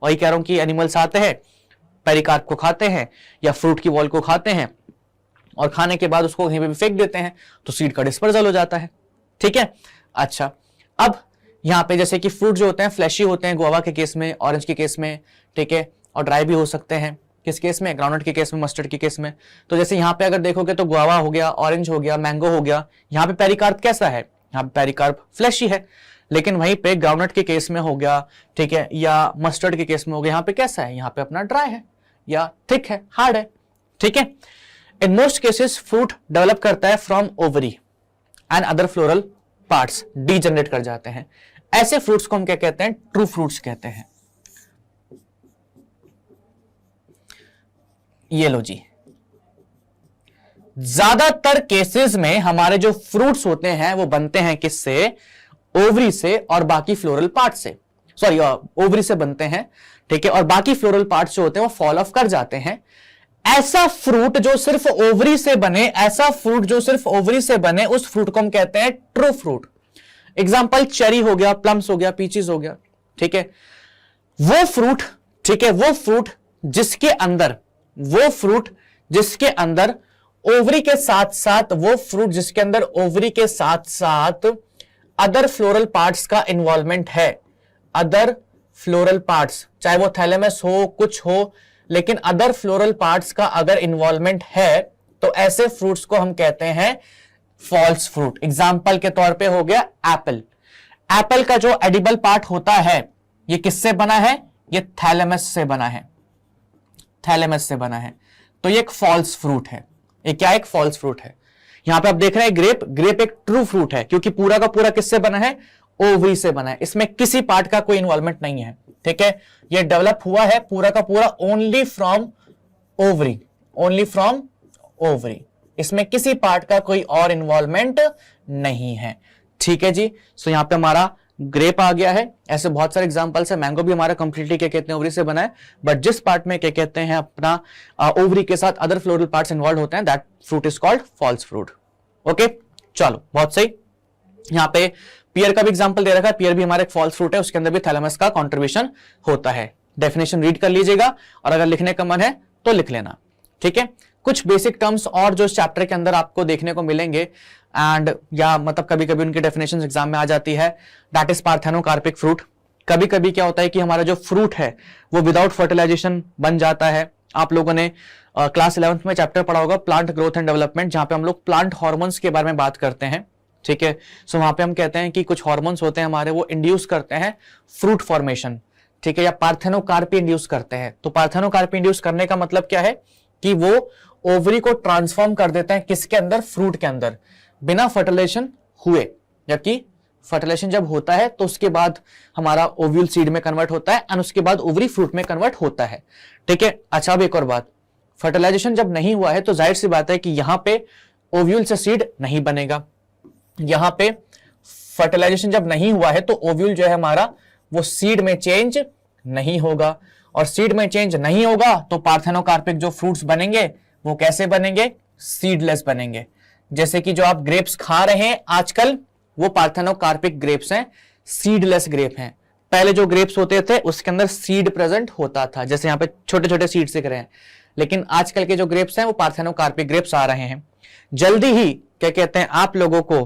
वही कह रहा हूं कि एनिमल्स आते हैं, पेरिकार्प को खाते हैं या फ्रूट की वॉल को खाते हैं, और खाने के बाद उसको कहीं पे भी फेंक देते हैं तो सीड का डिस्पर्सल हो जाता है, ठीक है। अच्छा, अब यहां पे जैसे कि फ्रूट जो होते हैं फ्लैशी होते हैं, गुआवा के केस में, ऑरेंज के केस में, ठीक है, और ड्राई भी हो सकते हैं, किस केस में, ग्राउंडनट के केस में, मस्टर्ड के केस में। तो जैसे यहाँ पे अगर देखोगे तो गुआवा हो गया, ऑरेंज हो गया, मैंगो हो गया, यहाँ पे पेरिकार्प कैसा है, यहाँ पे पेरिकार्प फ्लैशी है। लेकिन वहीं पे ग्राउंडनट के केस में हो गया, ठीक है, या मस्टर्ड के केस में हो गया, यहाँ पे कैसा है, यहाँ पे अपना ड्राई है या थिक है, हार्ड है, ठीक है। In most cases fruit develop करता है from ovary and other floral parts degenerate कर जाते हैं। ऐसे फ्रूट्स को हम क्या कहते हैं, ट्रू फ्रूट्स कहते हैं। ये लो जी, ज्यादातर केसेस में हमारे जो फ्रूट्स होते हैं वो बनते हैं किससे, ओवरी से और बाकी फ्लोरल पार्ट से, सॉरी ओवरी से बनते हैं, ठीक है, और बाकी फ्लोरल पार्ट्स जो होते हैं वो फॉल ऑफ कर जाते हैं। ऐसा फ्रूट जो सिर्फ ओवरी से बने, ऐसा फ्रूट जो सिर्फ ओवरी से बने, उस फ्रूट को हम कहते हैं ट्रू फ्रूट। एग्जांपल चेरी हो गया, प्लम्स हो गया, पीचेस हो गया, ठीक है। वो फ्रूट, ठीक है, वो फ्रूट जिसके अंदर, वो फ्रूट जिसके अंदर ओवरी के साथ साथ, वो फ्रूट जिसके अंदर ओवरी के साथ साथ अदर फ्लोरल पार्ट्स का इन्वॉल्वमेंट है, अदर फ्लोरल पार्ट्स, चाहे वो थैलेमस हो, कुछ हो, लेकिन अदर फ्लोरल पार्ट्स का अगर इन्वॉल्वमेंट है तो ऐसे फ्रूट्स को हम कहते हैं फॉल्स फ्रूट। एग्जाम्पल के तौर पे हो गया एप्पल। एप्पल का जो एडिबल पार्ट होता है ये किससे बना है, ये थैलेमस से बना है, थैलेमस से बना है, तो ये एक फॉल्स फ्रूट है। ये क्या, एक फॉल्स फ्रूट है। यहां पे आप देख रहे हैं ग्रेप, ग्रेप एक ट्रू फ्रूट है क्योंकि पूरा का पूरा किससे बना है, ओवरी से बना है, इसमें किसी पार्ट का कोई इन्वॉल्वमेंट नहीं है, ठीक है। ये डेवलप हुआ है पूरा का पूरा only from ovary, only from ovary, इसमें किसी पार्ट का कोई और इन्वॉल्वमेंट नहीं है, ठीक है जी। सो यहां पे हमारा ग्रेप आ गया है, ऐसे बहुत सारे एग्जांपल्स है। मैंगो भी हमारा कंप्लीटली क्या कहते हैं, ओवरी से बना है, बट जिस पार्ट में क्या कहते हैं अपना ओवरी के साथ अदर फ्लोरल पार्ट्स इन्वॉल्व होते हैं, that fruit is called false fruit. Okay, चलो बहुत सही। यहां पे पियर का भी एग्जांपल दे रखा है, पियर भी हमारा एक फॉल्स फ्रूट है, उसके अंदर भी थैलेमस का कंट्रीब्यूशन होता है। डेफिनेशन रीड कर लीजिएगा और अगर लिखने का मन है तो लिख लेना, ठीक है। कुछ बेसिक टर्म्स और जो इस चैप्टर के अंदर आपको देखने को मिलेंगे एंड या मतलब कभी कभी उनकी डेफिनेशन एग्जाम में आ जाती है, दैट इज पार्थेनोकार्पिक फ्रूट। कभी कभी क्या होता है कि हमारा जो फ्रूट है वो विदाउट फर्टिलाइजेशन बन जाता है। आप लोगों ने क्लास 11th में चैप्टर पढ़ा होगा प्लांट ग्रोथ एंड डेवलपमेंट, जहां पे हम लोग प्लांट हॉर्मोन्स के बारे में बात करते हैं, ठीक है। सो वहां पे हम कहते हैं कि कुछ हॉर्मोन्स होते हैं हमारे, वो इंड्यूस करते हैं फ्रूट फॉर्मेशन, ठीक है, या पार्थेनोकार्पी इंड्यूस करते हैं। तो पार्थेनोकार्पी इंड्यूस करने का मतलब क्या है कि वो ओवरी को ट्रांसफॉर्म कर देते हैं किसके अंदर, फ्रूट के अंदर, बिना फर्टिलाइजेशन हुए। जबकि फर्टिलाइजेशन जब होता है तो उसके बाद हमारा ओव्यूल सीड में कन्वर्ट होता है एंड उसके बाद ओवरी फ्रूट में कन्वर्ट होता है, ठीक है। अच्छा, अब एक और बात, फर्टिलाइजेशन जब नहीं हुआ है तो जाहिर सी बात है कि यहां पे ओव्यूल से सीड नहीं बनेगा। यहां पे फर्टिलाइजेशन जब नहीं हुआ है तो ओव्यूल जो है हमारा वो सीड में चेंज नहीं होगा, और सीड में चेंज नहीं होगा तो पार्थेनोकार्पिक जो फ्रूट्स बनेंगे वो कैसे बनेंगे? सीडलेस बनेंगे। जैसे कि जो आप ग्रेप्स खा रहे हैं आजकल वो पार्थेनोकार्पिक ग्रेप्स हैं, सीडलेस ग्रेप हैं। पहले जो ग्रेप्स होते थे उसके अंदर सीड प्रेजेंट होता था, जैसे यहां पे छोटे छोटे सीड्स दिख रहे हैं, लेकिन आजकल के जो ग्रेप्स हैं वो पार्थेनोकार्पिक ग्रेप्स आ रहे हैं। जल्दी ही क्या कहते हैं आप लोगों को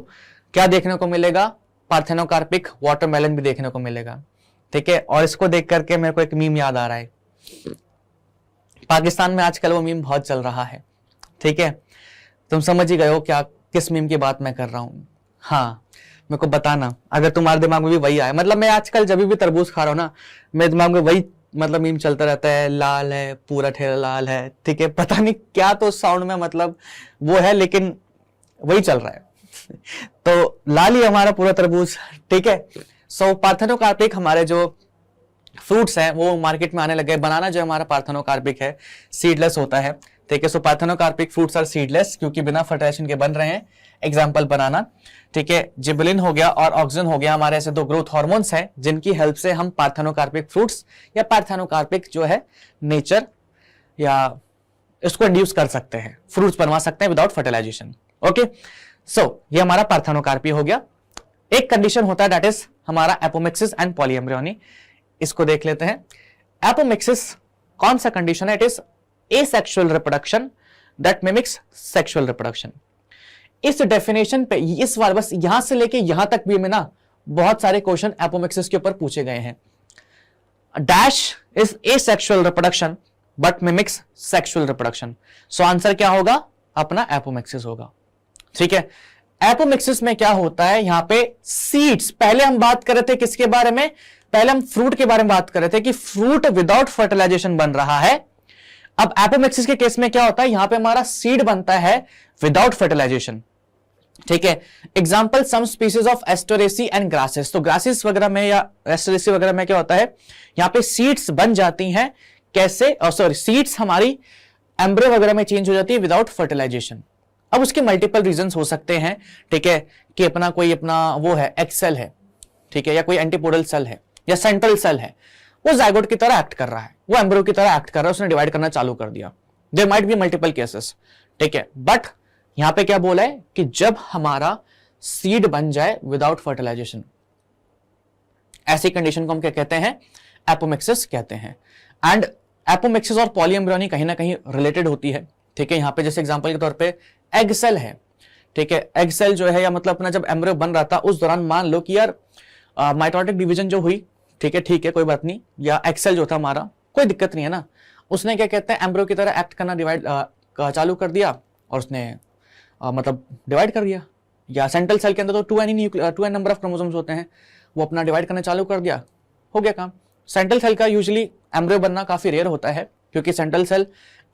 क्या देखने को मिलेगा? पार्थेनोकार्पिक वाटरमेलन भी देखने को मिलेगा। ठीक है, और इसको देख करके मेरे को एक मीम याद आ रहा है। पाकिस्तान में आजकल वो मीम बहुत चल रहा है। ठीक है, तुम समझ ही गए हो क्या किस मीम की बात मैं कर रहा हूं। हाँ, मेरे को बताना अगर तुम्हारे दिमाग में भी वही आए। मतलब मैं आजकल जब भी तरबूज खा रहा हूं ना, मेरे दिमाग में वही मतलब मीम चलता रहता है, लाल है पूरा ठेला लाल है। ठीक है, पता नहीं क्या तो साउंड में मतलब वो है, लेकिन वही चल रहा है। तो लाल ही हमारा पूरा तरबूज। ठीक है, सो पार्थेनोकार्पिक हमारे जो फ्रूट्स हैं वो मार्केट में आने लगे। बनाना जो हमारा पार्थेनोकार्पिक है सीडलेस होता है। ठीक है, सो पार्थेनोकार्पिक फ्रूट्स आर सीडलेस क्योंकि बिना फर्टिलाइजेशन के बन रहे हैं। एग्जांपल बनाना। ठीक है, जिबलिन हो गया और ऑक्सिन हो गया, हमारे ऐसे दो ग्रोथ हार्मोन्स हैं जिनकी हेल्प से हम पार्थेनोकार्पिक फ्रूट्स या पार्थेनोकार्पिक जो है नेचर या इसको इंड्यूस कर सकते हैं, फ्रूट्स बनवा सकते हैं विदाउट फर्टिलाइजेशन। ओके, सो ये हमारा पार्थेनोकार्पी हो गया। एक कंडीशन होता है दैट इज हमारा एपोमिक्सिस एंड पॉलीएम्ब्रियोनी। इसको देख लेते हैं। एपोमिक्सिस कौन सा कंडीशन है? It is asexual reproduction that mimics sexual reproduction. इस डेफिनेशन पे इस बार बस यहां से लेके यहां तक भी में ना बहुत सारे क्वेश्चन एपोमिक्सिस के ऊपर पूछे गए हैं। Dash is asexual reproduction but mimics sexual reproduction. So answer क्या होगा? अपना एपोमिक्सिस होगा। ठीक है, एपोमिक्सिस में क्या होता है? यहां पे सीड्स, पहले हम बात कर रहे थे किसके बारे में? पहले हम फ्रूट के बारे में बात कर रहे थे कि फ्रूट विदाउट फर्टिलाइजेशन बन रहा है। अब एपोमिक्सिस के केस में क्या होता है? यहां पे हमारा सीड बनता है विदाउट फर्टिलाइजेशन। ठीक है, example some species of Asteraceae and grasses. तो ग्रासेस वगैरह में या एस्टोरेसी वगैरह में क्या होता है? यहां पे सीड्स बन जाती हैं। कैसे? सॉरी, सीड्स हमारी एम्ब्रियो वगैरह में चेंज हो जाती है विदाउट फर्टिलाइजेशन। अब उसके मल्टीपल रीजंस हो सकते हैं। ठीक है, कि अपना कोई अपना वो है एग सेल है, ठीक है, या कोई एंटीपोडल सेल है या सेंट्रल सेल है, वो जाइगोट की तरह एक्ट कर रहा है, वो एम्ब्रियो की तरह एक्ट कर रहा है, उसने डिवाइड करना चालू कर दिया। There might be multiple cases. ठीक है, बट यहां पे क्या बोला है कि जब हमारा सीड बन जाए विदाउट फर्टिलाइजेशन, ऐसी कंडीशन को हम क्या कहते हैं? एपोमिक्सिस कहते हैं। एंड एपोमिक्सिस और पॉलीएम्ब्रियोनी कहीं ना कहीं रिलेटेड होती है। ठीक है, यहां पे जैसे एग्जांपल के तौर पे एग सेल है। ठीक है, एग सेल जो है या मतलब अपना जब एम्ब्रियो बन रहा था उस दौरान मान लो कि यार माइटोटिक डिवीजन जो हुई, ठीक है कोई बात नहीं, या एग सेल जो था हमारा, कोई दिक्कत नहीं है ना, उसने क्या कहते हैं एम्ब्रियो की तरह एक्ट करना डिवाइड चालू कर दिया और उसने मतलब डिवाइड कर दिया। या सेंट्रल सेल के अंदर तो 2n नंबर ऑफ क्रोमोसोम्स होते हैं, वो अपना डिवाइड करना चालू कर दिया, हो गया काम। सेंट्रल सेल का यूजुअली एम्ब्रियो बनना काफी रेयर होता है क्योंकि सेंट्रल सेल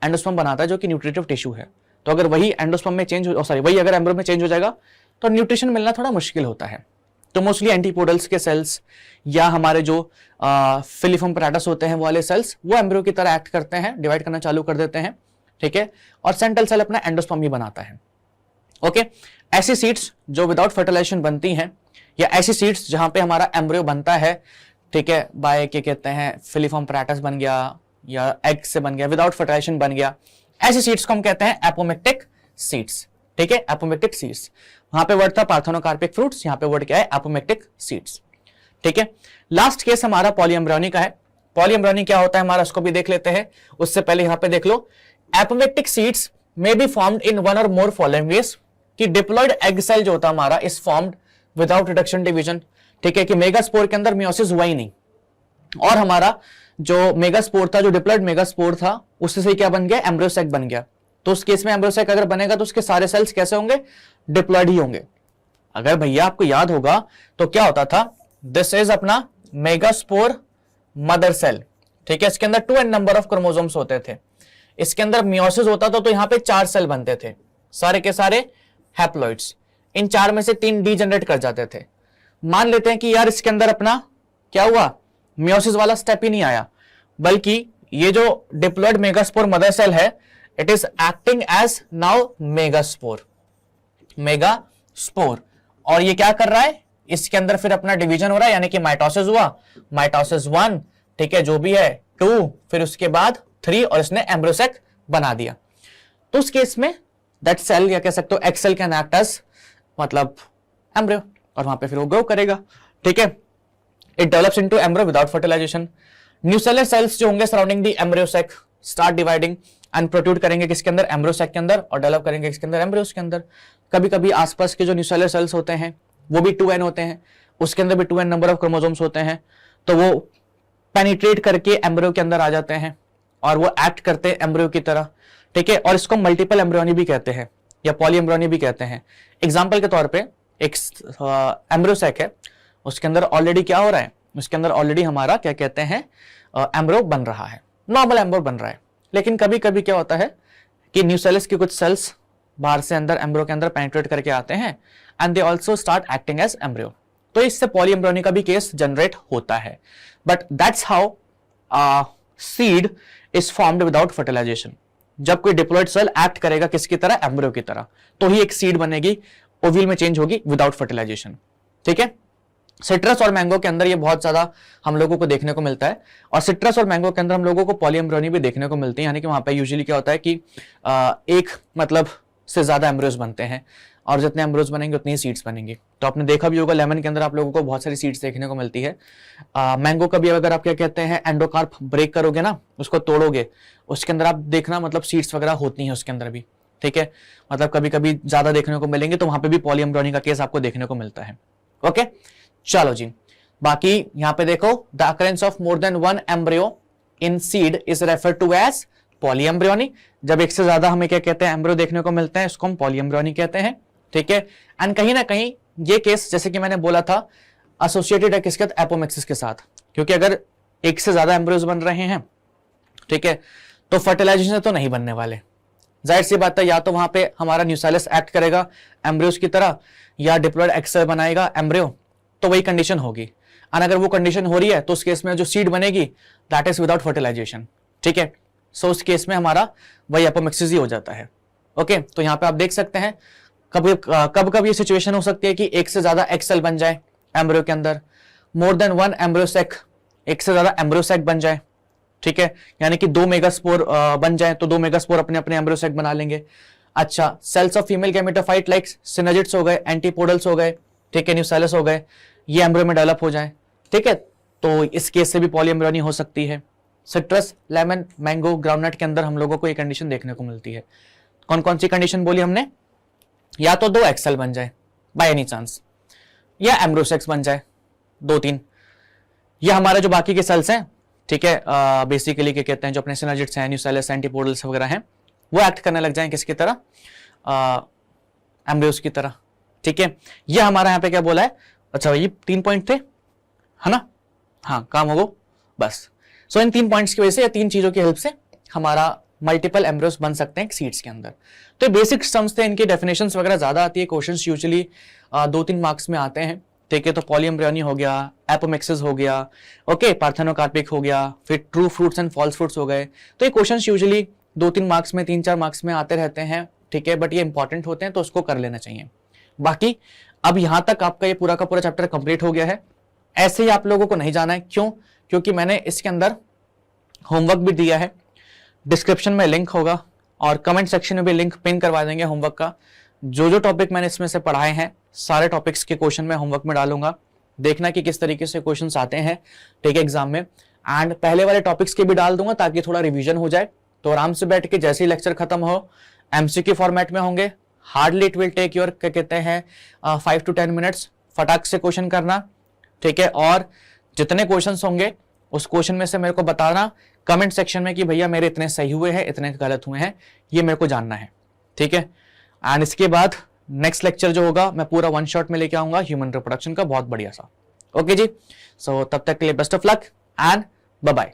एंडोस्पर्म बनाता है जो कि न्यूट्रिटिव टिश्यू है। तो अगर वही एंडोस्पर्म में चेंज हो, सॉरी वही अगर एम्ब्रियो में चेंज हो जाएगा तो न्यूट्रिशन मिलना थोड़ा मुश्किल होता है। तो मोस्टली एंटीपोडल्स के सेल्स या हमारे जो फिलिफॉर्म पैराटस होते हैं वो वाले सेल्स वो एम्ब्रियो की तरह एक्ट करते हैं, डिवाइड करना चालू कर देते हैं। ठीक है, और सेंट्रल सेल अपना एंडोस्पर्म ही बनाता है। ओके, ऐसी सीड्स जो विदाउट फर्टिलाइजेशन बनती हैं या ऐसी सीड्स जहां पे हमारा एम्ब्रियो बनता है, ठीक है, बाय क्या कहते हैं फिलिफॉर्म पैराटस बन गया या एग से बन गया, विदाउट फर्टिलाइजेशन बन गया, ऐसी सीड्स को हम कहते हैं एपोमिक्टिक सीड्स। ठीक है, एपोमिक्टिक सीड्स। वहां पे वर्ड था पार्थेनोकार्पिक फ्रूट्स, यहां पे वर्ड क्या है? Apomictic seeds. ठीक है, लास्ट केस हमारा पॉलीएम्ब्रियोनी का है। पॉलीएम्ब्रियोनी क्या होता है हमारा, उसको भी देख लेते हैं। उससे पहले यहां पे देख लो, apomictic seeds may be formed in one और मोर फॉलोइंग वेज। कि डिप्लॉयड एग सेल जो होता है हमारा is formed without reduction division. ठीक है, कि मेगास्पोर के अंदर मियोसिस हुआ ही नहीं, और हमारा जो मेगास्पोर था, जो डिप्लॉयड मेगास्पोर था, उससे से क्या बन गया? एम्ब्रियोसैक बन गया। तो उस केस में एम्ब्रियोसैक अगर बनेगा तो उसके सारे सेल्स कैसे होंगे? डिप्लॉयड ही होंगे। अगर भैया आपको याद होगा तो क्या होता था, दिस इज अपना मेगास्पोर मदर सेल। ठीक है, इसके अंदर 2n नंबर ऑफ क्रोमोसोम्स होते थे। इसके अंदर मियोसिस होता था तो यहां पे 4 सेल बनते थे, सारे के सारे हैप्लॉइड्स। इन 4 में से 3 डीजनरेट कर जाते थे। मान लेते हैं कि यार इसके अंदर अपना क्या हुआ, मियोसिस वाला स्टेप ही नहीं आया, बल्कि ये जो डिप्लॉयड मेगास्पोर मदर सेल है it is acting as now megaspore, megaspore. और ये क्या कर रहा है, इसके अंदर फिर अपना डिवीजन हो रहा है, यानी कि माइटोसिस हुआ, माइटोसिस 1, ठीक है, जो भी है 2, फिर उसके बाद 3, और इसने एम्ब्रियोसेक बना दिया। तो उस केस में दैट सेल, या कह सकते हो x cell can act as मतलब एम्ब्रियो, और वहां पे फिर वो ग्रो करेगा, ठीक है। It develops into embryo without fertilization. Nucellar cells जो होंगे surrounding the embryo sac start dividing and protrude करेंगे किसके अंदर, एम्ब्रियोसेक के अंदर, और डेवलप करेंगे किसके अंदर, एम्ब्रियोस के अंदर। कभी कभी आसपास के जो न्यूसेलर सेल्स होते हैं वो भी 2n होते हैं, उसके अंदर भी 2n नंबर ऑफ क्रोमोसोम्स होते हैं, तो वो पेनिट्रेट करके एम्ब्रियो के अंदर आ जाते हैं और वो एक्ट करते हैं एम्ब्रियो की तरह, ठीक है। और इसको मल्टीपल एम्ब्रियोनी भी कहते हैं या पॉली एम्ब्रियोनी भी कहते हैं। एग्जाम्पल के तौर पे एक एम्ब्रियोसेक है, उसके अंदर ऑलरेडी क्या हो रहा है, उसके अंदर ऑलरेडी हमारा क्या कहते हैं एम्ब्रियो बन रहा है, नॉर्मल एम्ब्रियो बन रहा है। लेकिन कभी कभी क्या होता है कि न्यूसेलस की कुछ सेल्स बाहर से अंदर एम्ब्रियो के अंदर पेनिट्रेट करके आते हैं and they also start acting as embryo, तो इससे पॉली एम्ब्रियोनी का भी केस जनरेट होता है। But that's how seed is formed without fertilization. जब कोई डिप्लॉयड सेल एक्ट करेगा किसकी तरह, एम्ब्रियो की तरह, तो ही एक सीड बनेगी, ओव्यूल में चेंज होगी विदाउट फर्टिलाइजेशन, ठीक है। सिट्रस और मैंगो के अंदर ये बहुत ज्यादा हम लोगों को देखने को मिलता है, और सिट्रस और मैंगो के अंदर हम लोगों को पॉली एम्ब्रियोनी भी देखने को मिलती है, यानी कि वहां पे यूजुअली क्या होता है कि एक मतलब से ज्यादा एम्ब्रियोस बनते हैं, और जितने एम्ब्रियोस बनेंगे उतनी सीड्स बनेंगी। तो आपने देखा भी होगा लेमन के अंदर आप लोगों को बहुत सारी सीड्स देखने को मिलती है। मैंगो का भी अगर आप क्या कहते हैं एंडोकार्प ब्रेक करोगे ना, उसको तोड़ोगे, उसके अंदर आप देखना मतलब सीड्स वगैरह होती हैं उसके अंदर भी, ठीक है। मतलब कभी कभी ज्यादा देखने को मिलेंगे, तो वहां पे भी पॉली एम्ब्रियोनी का केस आपको देखने को मिलता है। ओके, चलो जी, बाकी यहां पे देखो the occurrence of more than one embryo in seed is referred to as polyembryony. जब एक से ज्यादा हमें क्या कहते हैं एम्ब्रियो देखने को मिलते हैं, इसको हम पॉली एम्ब्रियोनी कहते हैं, ठीक है। एंड कहीं ना कहीं ये केस जैसे कि मैंने बोला था एसोसिएटेड है किसके साथ, एपोमिक्सिस के साथ, क्योंकि अगर एक से ज्यादा एम्ब्रियोज बन रहे हैं, ठीक है, तो फर्टिलाइजेशन तो नहीं बनने वाले, जाहिर सी बात है। या तो वहां पे हमारा न्यूसेलस एक्ट करेगा एम्ब्रियोज की तरह, या डिप्लॉयड एक्स सेल बनाएगा एम्ब्रियो, तो वही कंडीशन होगी। और अगर वो कंडीशन हो रही है तो उस केस में जो सीड बनेगी दैट इज विदाउट फर्टिलाइजेशन, ठीक है। सो उस केस में हमारा वही एपोमिक्सिस ही हो जाता है। ओके, तो यहां पे आप देख सकते हैं कब ये सिचुएशन हो सकती है कि एक से ज्यादा एक्स सेल बन जाए एम्ब्रियो के अंदर, मोर देन वन एम्ब्रियोसेक, एक से ज्यादा एम्ब्रियोसेक बन जाए, ठीक है, यानी कि 2 मेगास्पोर बन जाए, तो 2 मेगास्पोर अपने अपने एम्ब्रियोसेक बना लेंगे। अच्छा, cells of female gametophyte like synergids हो गए, एंटीपोडल्स हो गए, ठीक है, न्यूसेलस हो गए, ये एम्ब्रियो में डेवलप हो जाए, ठीक है, तो इस केस से भी पॉली एम्ब्रियोनी हो सकती है। सिट्रस, लेमन, मैंगो, ग्राउंडनट के अंदर हम लोगों को ये कंडीशन देखने को मिलती है। कौन कौन सी कंडीशन बोली हमने, या तो 2 एक्सेल बन जाए बाय एनी चांस, या एम्ब्रियोसेक्स बन जाए 2-3, या हमारे जो बाकी के सेल्स हैं, ठीक है, बेसिकली क्या कहते हैं जो अपने सिनर्जिड्स हैं, न्यूसेलस, एंटीपोडल्स वगैरह हैं, वो एक्ट करने लग जाए किसकी तरह, एम्ब्रियोस की तरह, ठीक है। ये हमारा यहाँ पे क्या बोला है, अच्छा ये 3 पॉइंट थे, है ना, हाँ काम होगा बस। सो इन 3 पॉइंट्स की वजह से या 3 चीजों की हेल्प से हमारा मल्टीपल एम्ब्रियोस बन सकते हैं सीड्स के अंदर। तो बेसिक टर्म्स थे, इनकी डेफिनेशंस वगैरह ज्यादा आती है, क्वेश्चंस यूजुअली 2-3 मार्क्स में आते हैं, ठीक है। तो पॉली एम्ब्रियोनी हो गया, एपोमिक्सिस हो गया, ओके, पार्थेनोकार्पिक हो गया, फिर true fruits and false fruits हो गए। तो ये क्वेश्चंस यूजुअली 2-3 मार्क्स में, 3-4 मार्क्स में आते रहते हैं, ठीक है, बट ये इंपॉर्टेंट होते हैं तो उसको कर लेना चाहिए। बाकी अब यहां तक आपका ये पूरा का पूरा चैप्टर कंप्लीट हो गया है। ऐसे ही आप लोगों को नहीं जाना है, क्यों, क्योंकि मैंने इसके अंदर होमवर्क भी दिया है, डिस्क्रिप्शन में लिंक होगा और कमेंट सेक्शन में भी लिंक पिन करवा देंगे होमवर्क का। जो जो टॉपिक मैंने इसमें से पढ़ाए हैं सारे टॉपिक्स के क्वेश्चन मैं होमवर्क में डालूंगा, देखना कि किस तरीके से क्वेश्चंस आते हैं, ठीक है, एग्जाम में। एंड पहले वाले टॉपिक्स के भी डाल दूंगा ताकि थोड़ा रिवीजन हो जाए, तो आराम से बैठ के जैसे ही लेक्चर खत्म हो एमसीक्यू फॉर्मेट में होंगे, hardly it will take your क्या कहते हैं 5 to 10 मिनट्स, फटाक से क्वेश्चन करना, ठीक है। और जितने क्वेश्चंस होंगे उस क्वेश्चन में से मेरे को बताना कमेंट सेक्शन में कि भैया मेरे इतने सही हुए हैं, इतने गलत हुए हैं, ये मेरे को जानना है, ठीक है। एंड इसके बाद नेक्स्ट लेक्चर जो होगा मैं पूरा 1 शॉट में लेके आऊंगा ह्यूमन रिप्रोडक्शन का, बहुत बढ़िया सा। ओके जी, सो तब तक के लिए best of luck and bye bye.